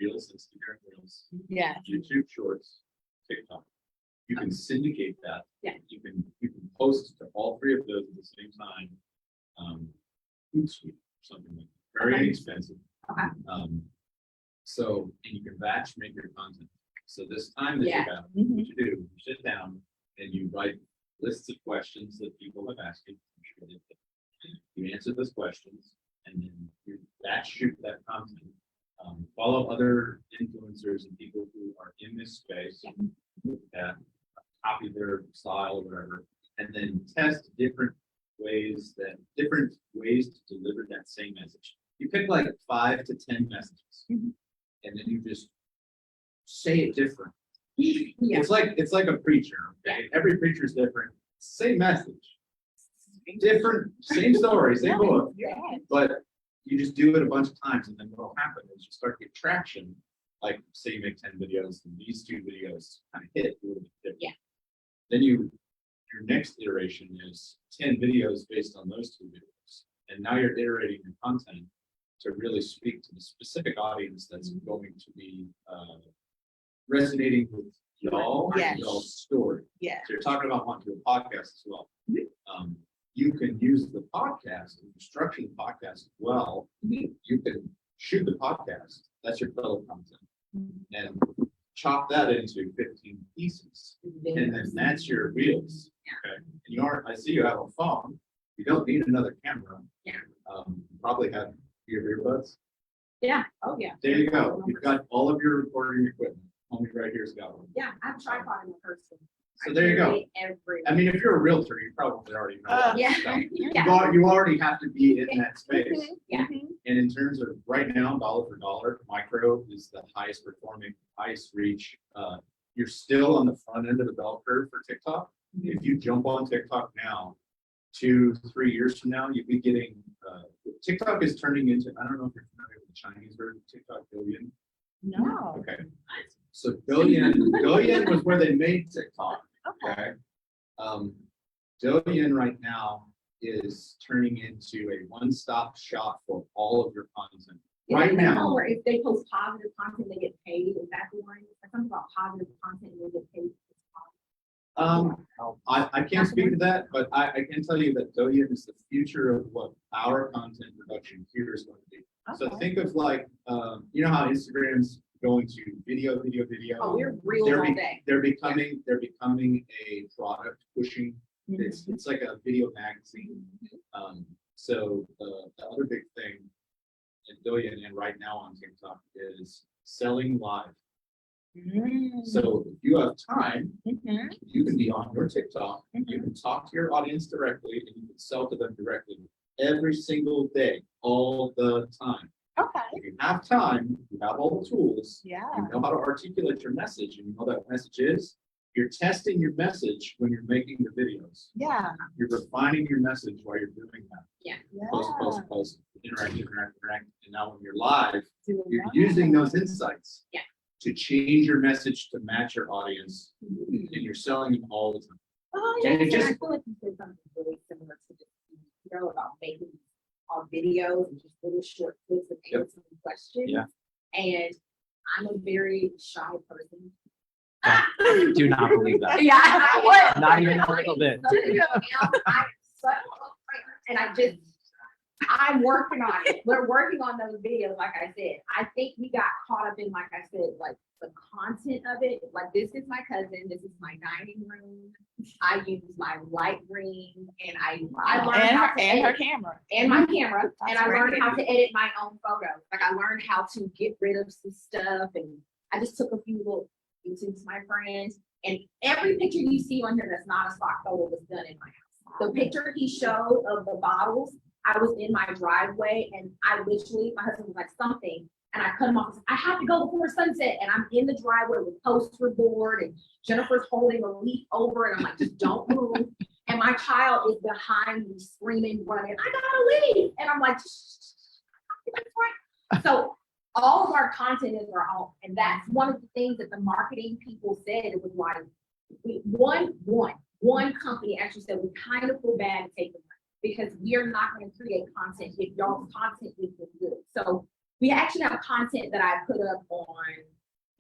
Reels, Instagram Reels, Yeah. YouTube Shorts, TikTok. You can syndicate that. Yeah. You can post to all 3 of those at the same time. Hootsuite, something like that. Very Okay. inexpensive. Okay. So, and you can batch make your content. So this time that you Yeah. have, Mhm. what you do, you sit down and you write lists of questions that people have asked you. I'm sure they did. You answer those questions and then you batch shoot that content. Follow other influencers and people who are in this space that copy their style or whatever, and then test different ways to deliver that same message. You pick like 5 to 10 messages, and then you just say it different. Yeah. It's like a preacher. Okay? Every preacher is different. Same message, different, same story, same book, but you just do it a bunch of times, and then what'll happen is you start to get traction. Like say you make 10 videos, and these 2 videos kind of hit a little bit different. Yeah. Then your next iteration is 10 videos based on those 2 videos, and now you're iterating your content to really speak to the specific audience that's going to be, resonating with y'all, Yes. y'all's story. Yeah. So you're talking about wanting to do a podcast as well. You can use the podcast, and structure the podcast as well. You can shoot the podcast, that's your fellow content. And chop that into 15 pieces. And then that's your reels. Okay. And you are, I see you have a phone. You don't need another camera. Yeah. Probably have your earbuds. Yeah, oh, yeah. There you go. You've got all of your recording equipment. Homie right here's got one. Yeah, I have a tripod in the person. So there you go. Every. I mean, if you're a realtor, you probably already know. that Yeah. stuff. Yeah. You already have to be in that space. Yeah. And in terms of right now, dollar for dollar, micro is the highest performing, highest reach. You're still on the front end of the bell curve for TikTok. If you jump on TikTok now, 2-3 years from now, you'll be getting, TikTok is turning into, I don't know if you're familiar with the Chinese version of TikTok, billion. No. Okay. So Douyin was where they made TikTok. Okay. Douyin right now is turning into a one-stop shop for all of your content. Right now. Where if they post positive content, they get paid. Is that the one? Something about positive content, they get paid. I can't speak to that, but I can tell you that Douyin is the future of what our content production here is going to be. So think of like, you know how Instagram's going to video. Oh, we're real They're all be- day. They're becoming a product pushing. It's like a video magazine. So the other big thing in Douyin and right now on TikTok is selling live. So if you have time, you can be on your TikTok, you can talk to your audience directly, and you can sell to them directly every single day, all the time. Okay. If you have time, you have all the tools, Yeah. you know how to articulate your message, and you know what that message is. You're testing your message when you're making the videos. Yeah. You're refining your message while you're doing that. Yeah. Post, interact, and now when you're live, Doing you're that. using those insights. Yeah. To change your message to match your audience, and you're selling them all the time. Oh, And yeah, it just- I feel like you said something really similar to this, you know, about making our videos and just little short clips of Yep. answering questions. Yeah. And I'm a very shy person. Do not believe that. Yeah, I would. Not even a little bit. And I'm working on it. We're working on those videos, like I said. I think we got caught up in, like I said, like the content of it. Like, this is my cousin, this is my dining room. I use my light ring, and I learned And how her, to and her edit. camera. And my camera, and That's I learned great. how to edit my own photos. Like, I learned how to get rid of some stuff, and I just took a few little pieces to my friends. And every picture you see on here that's not a stock photo was done in my house. The picture he showed of the bottles, I was in my driveway, and I literally, my husband was like, something, and I cut him off. I have to go before sunset, and I'm in the driveway with poster board, and Jennifer's holding a leaf over, and I'm like, just don't move. And my child is behind me screaming, running, I gotta leave. And I'm like, that's right. So all of our content is our own. And that's one of the things that the marketing people said. It was like, one company actually said, we kind of feel bad to take the money because we are not going to create content if y'all's content isn't good. So we actually have content that I put up on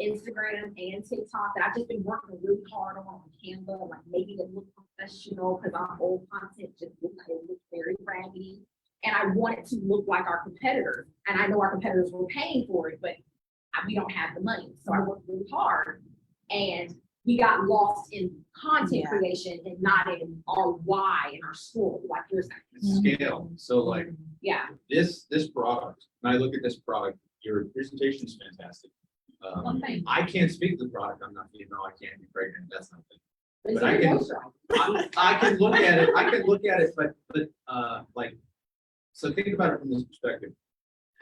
Instagram and TikTok that I've just been working really hard on Canva, like making it look professional because our old content just looked very raggedy. And I want it to look like our competitors. And I know our competitors were paying for it, but we don't have the money. So I worked really hard, and we got lost in content creation and not in our why in our school, like you're saying. Scale. So like Yeah. this product, when I look at this product, your presentation is fantastic. Thank you. I can't speak to the product. I'm not female. I can't be pregnant. That's not thing. But But I can look at it, but like, so think about it from this perspective.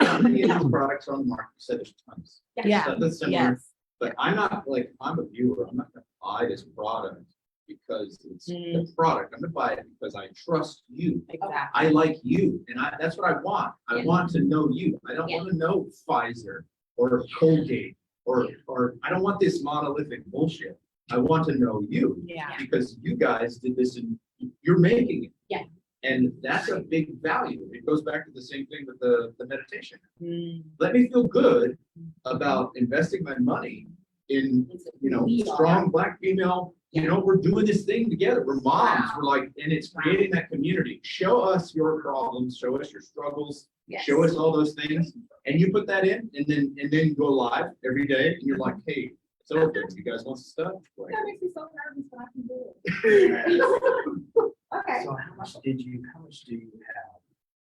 How many of these products are on the market? You said there's tons. Yeah. So that's similar, Yes. but I'm not like, if I'm a viewer, I'm not gonna buy this product because it's a product. I'm gonna buy it because I trust you. Exactly. I like you, and that's what I want. I Yeah. want to know you. I don't Yeah. want to know Pfizer or Colgate or I don't want this monolithic bullshit. I want to know you Yeah. because you guys did this and you're making it. Yeah. And that's a big value. It goes back to the same thing with the meditation. Let me feel good about investing my money in, strong Black female, we're doing this thing together. We're moms. We're like, and it's creating that community. Show us your problems, show us your struggles, Yes. show us all those things. And you put that in and then you go live every day and you're like, hey, it's open. You guys want some stuff? Like, That makes me so nervous, but I can do it. Okay. So how much do you have?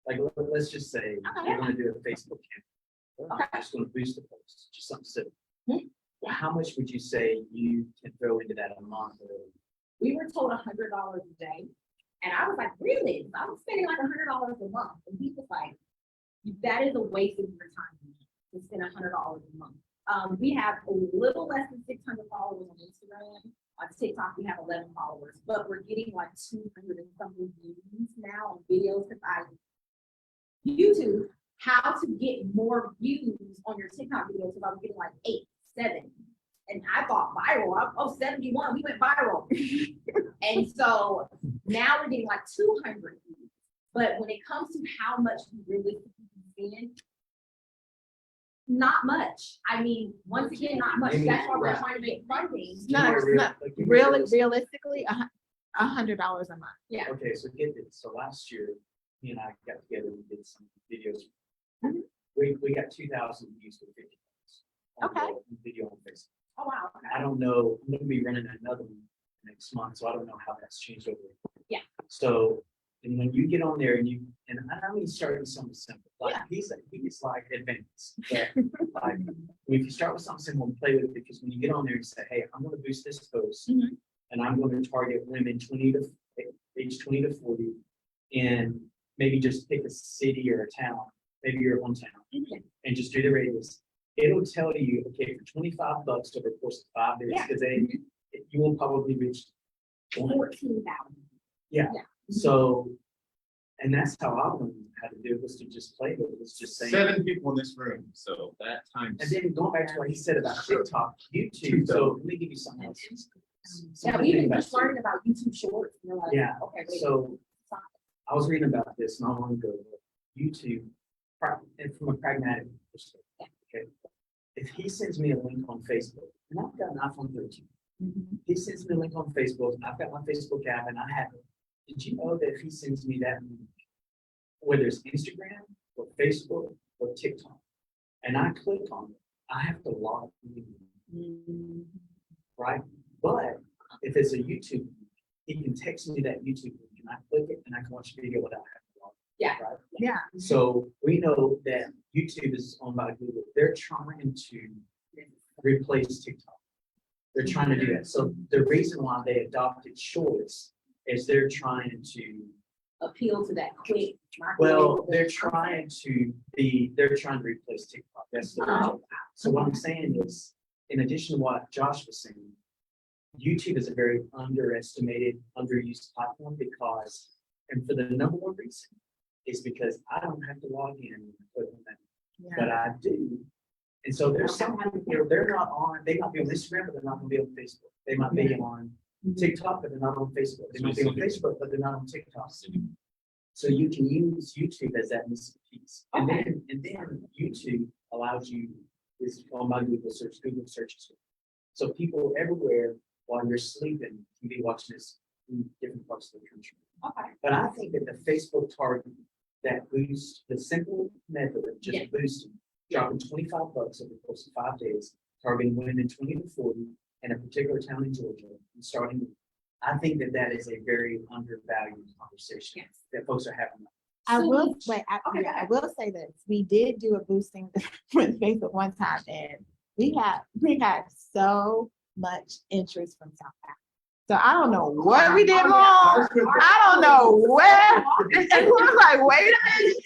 Like, let's just say you're gonna do a Facebook campaign. Okay. Just gonna boost the post, just something simple. Hmm. Well, how much would you say you can throw into that a month? We were told $100 a day. And I was like, really? I was spending like $100 a month. And he was like, that is a waste of your time to spend $100 a month. We have a little less than 600 followers on Instagram. On TikTok, we have 11 followers, but we're getting like 200 and something views now on videos because YouTube, how to get more views on your TikTok videos, because I was getting like 8, 7. And I thought viral, 71, we went viral. And so now we're getting like 200 views. But when it comes to how much we really spend, not much. I mean, once again, not much. That's why we're trying to make funding. No, realistically, $100 a month. Yeah. Okay, so get this. So last year, me and I got together and did some videos. Mhm. We got 2,000 views for 50 on Okay. the video on Facebook. Oh, wow. Okay. I don't know, I'm gonna be running another one next month, so I don't know how that's changed over. Yeah. So, and when you get on there and I'm gonna start with something simple, like he's like advanced. But like, if you start with something simple and play with it, because when you get on there and say, hey, I'm gonna boost this post, Mhm. and I'm gonna target women age 20 to 40, and maybe just pick a city or a town, maybe your hometown, Mhm. and just do the radius. It'll tell you, okay, for $25 over the course of 5 days, Yeah. because you will probably reach 14,000. Yeah. Yeah. So, and that's how I learned how to do it, was to just play with it, was just saying. 7 people in this room, so that times. And then going back to what he said about TikTok, YouTube, so let me give you something else. Yeah, Something we've to been think just about too. learning about YouTube Shorts. And they're like, Yeah, okay, wait. so I was reading about this not long ago, YouTube, and from a pragmatic perspective, okay? If he sends me a link on Facebook, and I've got an iPhone 13, Mhm. he sends me a link on Facebook, I've got my Facebook app and I have it. Did you know that if he sends me that link, whether it's Instagram or Facebook or TikTok, and I click on it, I have to log in, right? But if it's a YouTube, he can text me that YouTube link and I click it and I can watch a video without having to log in. Yeah. Right? Yeah. So we know that YouTube is owned by Google. They're trying to replace TikTok. They're trying to do that. So the reason why they adopted Shorts is they're trying to, Appeal to that quick. well, they're trying to replace TikTok. That's the Oh. reason. So what I'm saying is, in addition to what Josh was saying, YouTube is a very underestimated, underused platform because, and for the number one reason, is because I don't have to log in and click on that, but I do. And so there's some people, they might be on Instagram, but they're not gonna be on Facebook. They might be on TikTok, but they're not on Facebook. They might be on Facebook, but they're not on TikTok. So you can use YouTube as that missing piece. And then YouTube allows you, this is on my Google searches. So people everywhere, while you're sleeping, can be watching this in different parts of the country. Okay. But I think that the Facebook target, that boost, the simple method of just Yeah. boosting, dropping $25 over the course of 5 days, targeting women 20 to 40 in a particular town in Georgia, and starting, I think that is a very undervalued conversation Yes. that folks are having. I So will, much. wait, Okay, go I ahead. will say this, we did do a boosting with Facebook one time, and we got so much interest from South Africa. So I don't know what we did wrong, I don't know where, and we was like, wait a minute.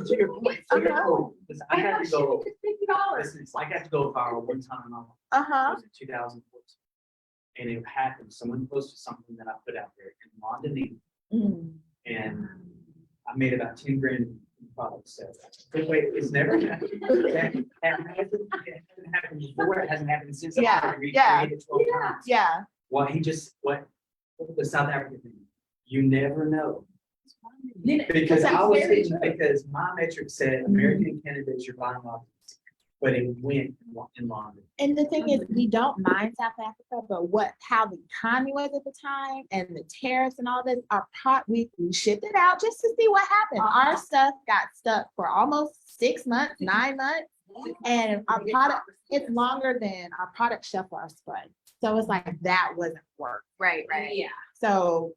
To your point, listen, I got to go, $50. listen, I got to go viral one time, Uh-huh. was in 2014. And it happened, someone posted something that I put out there in London, Mm. and I made about 10 grand in product sales. But wait, it's never happened. It hasn't happened before, it hasn't happened since. I've Yeah, already yeah. recreated 12 times. Yeah, What the South African thing, you never know. Because I That's was very thinking, true. because my metric said American and Canada is your buying office, but it went in London. And the thing is, we don't mind South Africa, but how the economy was at the time and the tariffs and all this, we shipped it out just to see what happened. Our stuff got stuck for almost 6 months, 9 months. And our product, it's longer than our product shelf for our spray. So it's like, that wasn't work. Right, right. Yeah. So,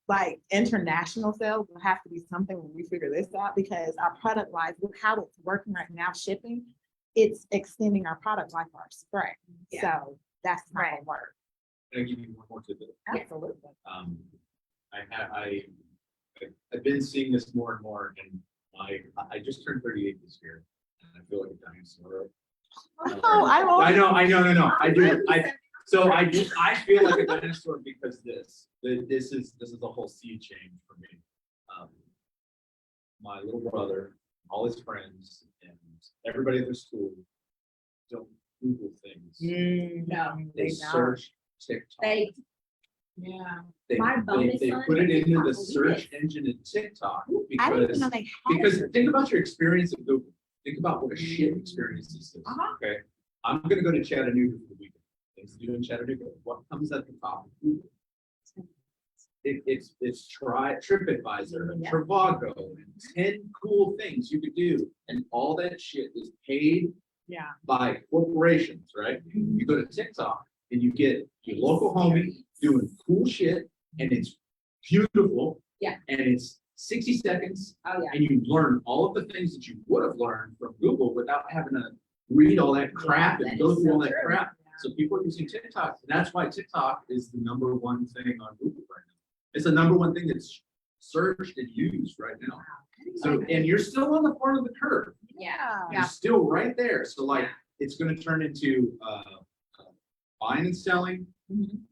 like international sales will have to be something when we figure this out, because our product life, with how it's working right now, shipping, it's extending our product life for our spray. Yeah. So that's not gonna Right. work. Can I give you one more tidbit? Absolutely. I've been seeing this more and more, and I just turned 38 this year, and I feel like a dinosaur. Oh, I No, I do, I feel like a dinosaur because this is a whole sea change for me. My little brother, all his friends, and everybody at their school don't Google things. No, They search TikTok. yeah. They, My bonus they son put it is into the TikTok. search engine in TikTok I didn't even because, know they had. because think about your experience of Google. Think about what a shit experience this is, Uh-huh. okay? I'm gonna go to Chattanooga for the weekend. Things to do in Chattanooga. What comes at the top of Google? It's TripAdvisor and Yeah. Trivago and 10 cool things you could do. And all that shit is paid Yeah. by corporations, right? You go to TikTok and you get your local homie doing cool shit, and it's beautiful. Yeah. And it's 60 seconds, Oh, yeah. and you learn all of the things that you would have learned from Google without having to read all that crap Yeah, and that go is through all so that true. crap. So people are using TikTok, and that's why TikTok is the #1 thing on Google right now. It's the #1 thing that's searched and used right now. So, and you're still on the part of the curve. Yeah. You're still right there. So like, it's gonna turn into, buying and selling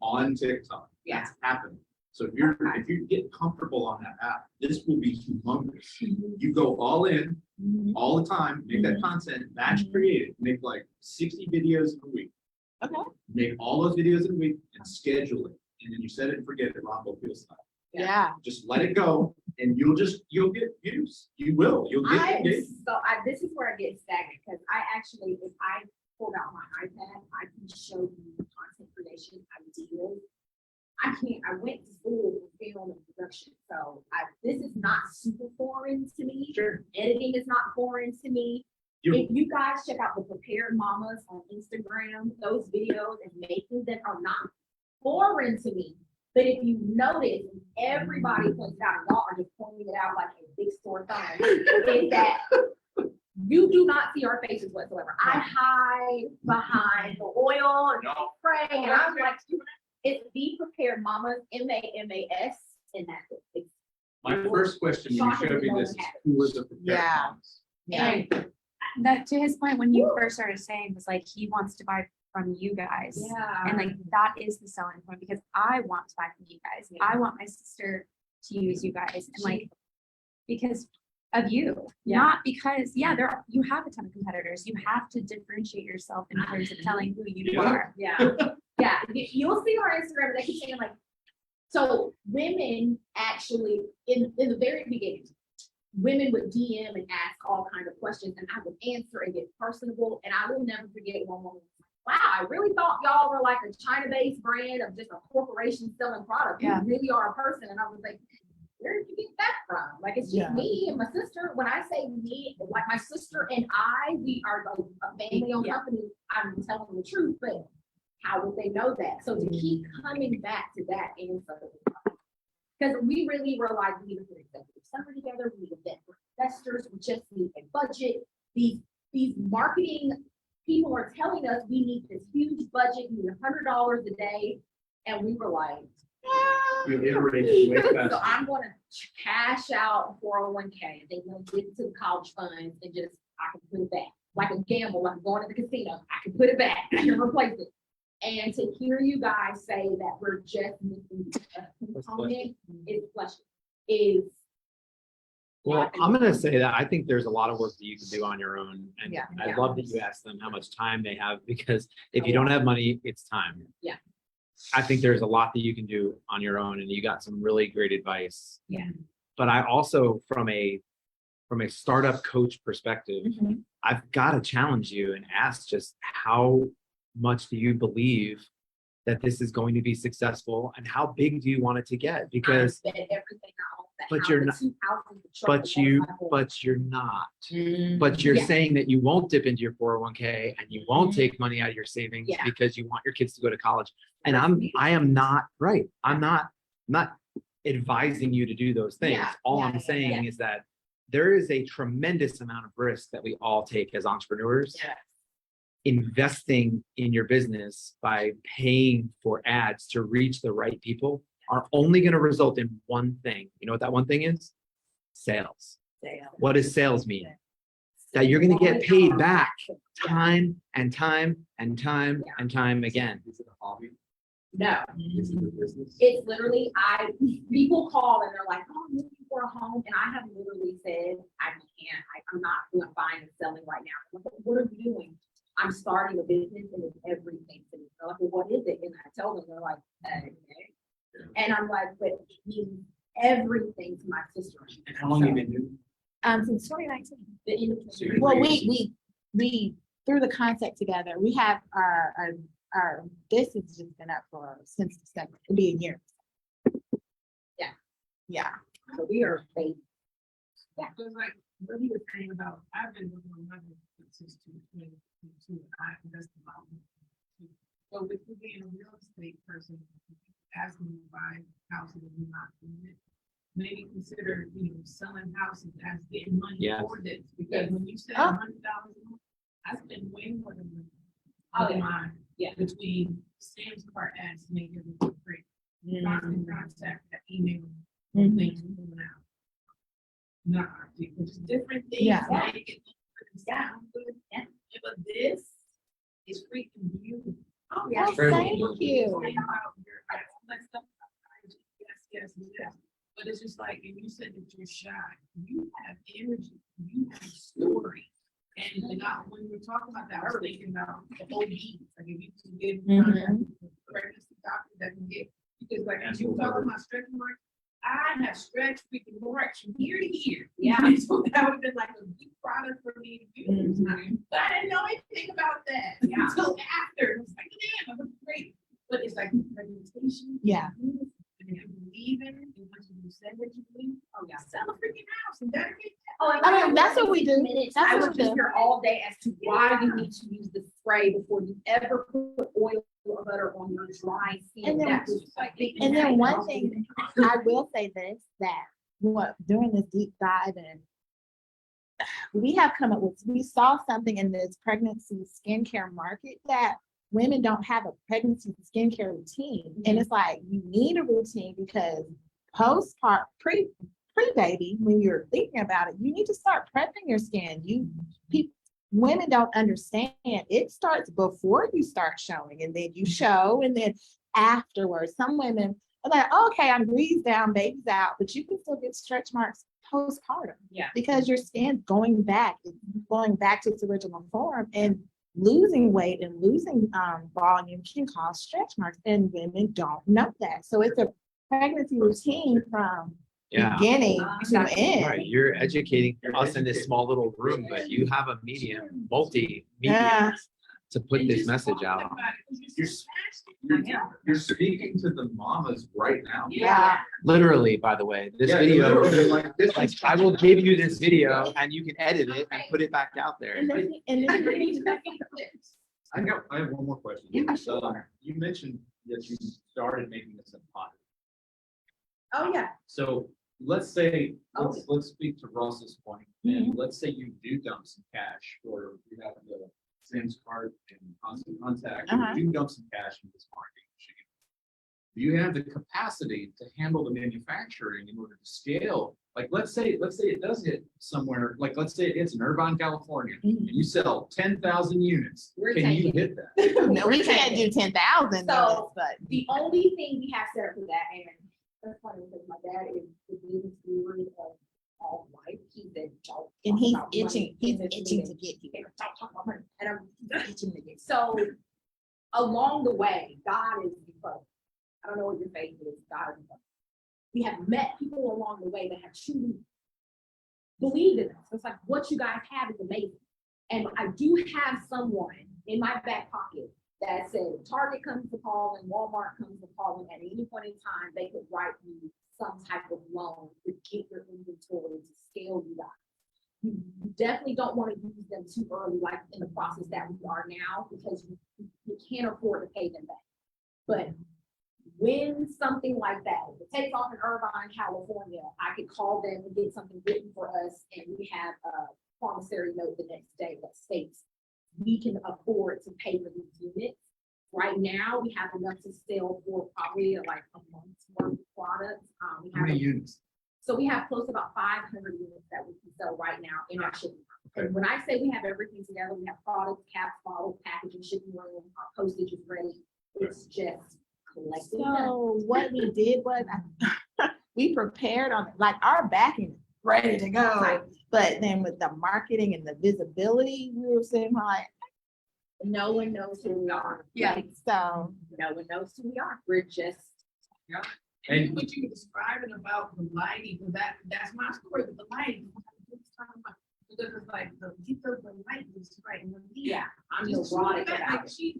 on TikTok. Yeah. That's happening. So if you get comfortable on that app, this will be humongous. You go all in, all the time, make that content, batch create it, make like 60 videos in a week. Okay. Make all those videos in a week and schedule it. And then you set it and forget it, Rombo Field style. Yeah. Just let it go and you'll get views. You will, you'll get engagement. This is where I get stagnant, because I actually, if I pulled out my iPad, I can show you content creation ideas. I went to school for film and production, so this is not super foreign to me. Sure. Editing is not foreign to me. If you guys check out the Prepared Mamas on Instagram, those videos and making them are not foreign to me. But if you notice, everybody points it out, and y'all are just pointing it out like a big sore thumb, is that you do not see our faces whatsoever. I hide behind the oil and the spray, and I'm like, it's Be Prepared Mamas, MAMAS, and that's it. It's- My first question when you showed me this is who was the prepared Yeah. moms? And That, to his point, when you first started saying was like, he wants to buy from you guys. yeah. And like, that is the selling point, because I want to buy from you guys. Yeah. I want my sister to use you guys, and like, because of you, Yeah. not because, you have a ton of competitors. You have to differentiate yourself in terms of telling who you Yeah. are. Yeah, yeah, you'll see on Instagram, they keep saying like, so women actually, in the very beginning, women would DM and ask all kinds of questions, and I would answer and get personable, and I will never forget one woman was like, wow, I really thought y'all were like a China-based brand of just a corporation selling product. You Yeah. really are a person, and I was like, where did you get that from? Like, it's just Yeah. me and my sister. When I say me, like my sister and we are like a family-owned Yeah. company. I'm telling the truth, but how would they know that? So to keep coming back to that answer, because we really were like, we need to put executive summary together, we need to vet for investors, we just need a budget. These marketing people are telling us we need this huge budget, we need $100 a day, and we were like, You iterated way so faster. I'm gonna cash out 401k, and then we'll get to the college funds and just, I can put it back. Like a gamble, like going to the casino, I can put it back, I can replace it. And to hear you guys say that we're just missing a component is. Well, I'm gonna say that I think there's a lot of work that you can do on your own, and Yeah. I Yeah. love that you asked them how much time they have, because if you don't have money, it's time. Yeah. I think there's a lot that you can do on your own, and you got some really great advice. Yeah. But I also, from a startup coach perspective, Mhm. I've got to challenge you and ask just how much do you believe that this is going to be successful, and how big do you want it to get? Because I bet everything I own, the but house, you're the not- 2 houses, the truck, but the motorcycle. you're not. Mm, But you're yeah. saying that you won't dip into your 401k and you won't Mhm. take money out of your savings Yeah. because you want your kids to go to college. And That's I me. am not right. I'm not advising you to do those things. Yeah, All yeah, I'm yeah, saying yeah. is that there is a tremendous amount of risk that we all take as entrepreneurs. Yeah. Investing in your business by paying for ads to reach the right people are only going to result in one thing. You know what that one thing is? Sales. What does sales mean? That you're going to get paid back time and time and time and time again. Is it a hobby? No, Is it a business? it's literally, people call and they're like, oh, I'm looking for a home, and I have literally said, I'm not buying and selling right now. I'm like, what are you doing? I'm starting a business and it's everything to me. They're like, well, what is it? And I tell them, they're like, okay. And I'm like, but it means everything to my sister. And how long you been doing? Since 2019. The end of So you're Well, creating- we threw the concept together. We have our this has just been up since December. It'll be a year. Yeah. Yeah. So we are fake. Because like, what you were saying about, I've been working on my business since 2022, I invested my own. So with you being a real estate person, asking me to buy houses and you're not doing it, maybe consider, selling houses as getting money Yes. for this, because when you said Oh. $100,000, I spend way more than Oh, yeah. mine. Yeah. Between Sam's Cart ads to make everything great. Constant contact, that email, Mhm. things moving out. Not, just different things. Yeah. Make it sound good. Yeah, but this is freaking beautiful. Oh, yeah. Oh, thank you. Yes. But it's just like, and you said that you're shy, you have energy, you have story. And when we're talking about that, I was thinking about the OBs, like if you can get pregnancy doctor that can get, because like, as you were talking about stretch marks, I have stretched freaking marks from here to here. Yeah. And so that would have been like a good product for me to use. But I didn't know anything about that until after. It was like, damn, I look great. But it's like presentation. Yeah. And you believe in it, and once you said that you believe, oh yeah, sell a freaking house and dedicate Oh, and I mean, that's what we do. Minutes, That's I what was we just do. here all day as to why you need to use the spray before you ever put oil or butter on your dry skin. And then- That was just like. And then one thing I will say this, that during this deep dive and we have come up with, we saw something in this pregnancy skincare market that women don't have a pregnancy skincare routine. And it's like, you need a routine because pre-baby, when you're thinking about it, you need to start prepping your skin. Women don't understand. It starts before you start showing, and then you show, and then afterwards. Some women are like, okay, I'm greased down, baby's out, but you can still get stretch marks postpartum. Yeah. Because your skin's going back to its original form, and losing weight and losing volume can cause stretch marks, and women don't know that. So it's a pregnancy routine from beginning to end. Right, you're educating us in this small little room, but you have a multi Yeah. to put this message out. You're speaking to the mamas right now. Yeah. Literally, by the way, this Yeah, video, literally, like, this like is- I will give you this video and you can edit it and put it back out there. And then I have one more question. Yeah, sure. You mentioned that you started making this a pot. Oh, yeah. So let's say, let's speak to Russell's point, and let's say you do dump some cash, or you have the Sam's card and constant contact, and you do dump some cash in this marketing machine. Do you have the capacity to handle the manufacturing in order to scale? Like, let's say it does hit somewhere, like, let's say it hits in Irvine, California, and you sell 10,000 units. We're Can you taking hit that? No, we can't do 10,000, So- but The only thing we have set up for that, and that's funny because my dad is the biggest guru of all life. He's been and he's about itching, money in he's this itching to meeting. get here. And I'm itching to get. So, along the way, God is incredible. I don't know what your faith is, God is incredible. We have met people along the way that have truly believed in us. It's like, what you guys have is amazing. And I do have someone in my back pocket that said, Target comes to call and Walmart comes to call, and at any point in time, they could write you some type of loan to get your inventory to scale you guys. You definitely don't want to use them too early, like in the process that we are now, because you can't afford to pay them back. But when something like that, if it takes off in Irvine, California, I could call them and get something written for us, and we have a promissory note the next day that states we can afford to pay for these units. Right now, we have enough to sell for probably like a month's worth of products. We How have many units? So we have close to about 500 units that we can sell right now in our shipping room. And when I say we have everything together, we have products, caps, bottles, packaging, shipping room, our postage is ready. It's just collecting. So what we did was, we prepared on, like, our backing is ready to go. Right. But then with the marketing and the visibility, we were saying like, No one knows who we are. Yeah. so. No one knows who we are. We're just. And what you were describing about the lighting, that's my story with the lighting. Because it's like the light is right. And Yeah, I'm just neurotic like about it. she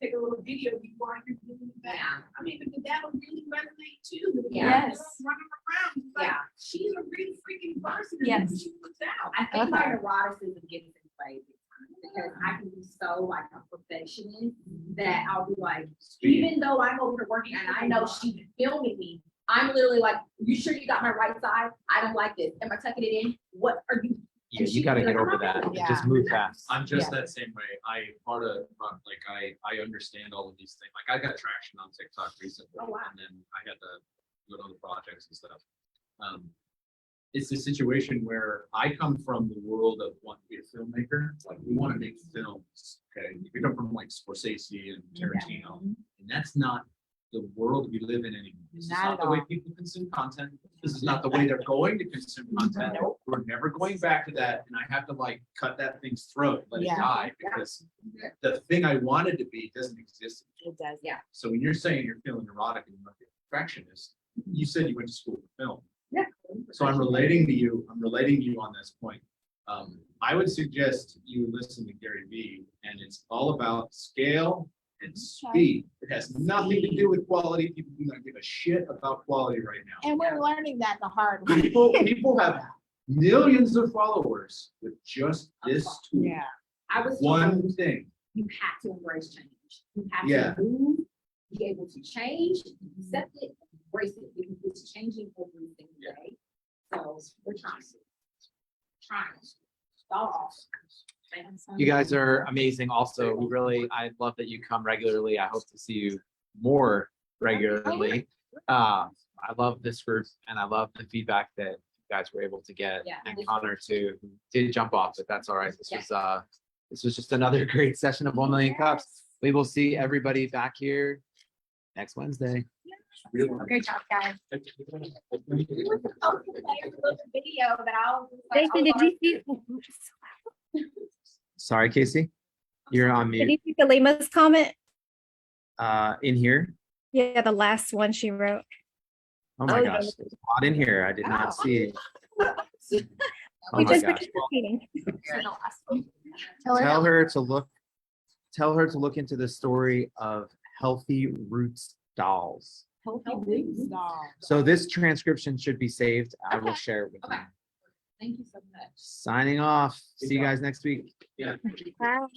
take a little video before you're doing it back. I mean, because that'll really resonate too. Yes. Running around, it's like, Yeah. she's a really freaking person. and Yes. She puts out. I think my neuroticism gets in play because I can be so like a perfectionist that I'll be like, even though I'm over here working and I know she's filming me, I'm literally like, you sure you got my right side? I don't like this. Am I tucking it in? What are you? Yeah, you gotta get over that. Just move fast. I'm just that same way. I understand all of these things. Like I got traction on TikTok recently, Oh, wow. and then I had to go to other projects and stuff. It's a situation where I come from the world of wanting to be a filmmaker. Like we want to make films. Okay, we come from like Scorsese and Tarantino, and that's not the world we live in anymore. This is Not not at the way all. people consume content. This is not the way they're going to consume content. We're never going back to that, and I have to like cut that thing's throat, let Yeah. it die, because the thing I wanted to be doesn't exist. It does, Yeah. So when you're saying you're feeling neurotic and you might be a perfectionist, you said you went to school for film. Yeah. So I'm relating to you on this point. I would suggest you listen to Gary Vee, and it's all about scale and speed. It has nothing to do with quality. People do not give a shit about quality right now. and we're learning that the hard way. People have millions of followers with just this tool. Yeah. I was One told thing. you have to embrace change. You have Yeah. to move, be able to change, accept it, embrace it, because it's changing every single day. So we're trying. Y'all are awesome. You guys are amazing. Also, I love that you come regularly. I hope to see you more regularly. I love this group and I love the feedback that you guys were able to get. Yeah. And Connor too, who did jump off, but that's all right. This was just another great session of 1 Million Cups. We will see everybody back here next Wednesday. Great job, guys. We were supposed to play a little video that I was just like, Jason, did you see? Sorry, Casey. You're on Did mute. you see Salima's comment? In here. Yeah, the last one she wrote. Oh my Oh, gosh, there's a lot in here. I did not see it. Oh We my just gosh. participating. Tell her to look into the story of Healthy Roots dolls. Healthy roots, dog. So this transcription should be saved. I will share it with you. Thank you so much. Signing off. See you guys next week. Yeah. Wow.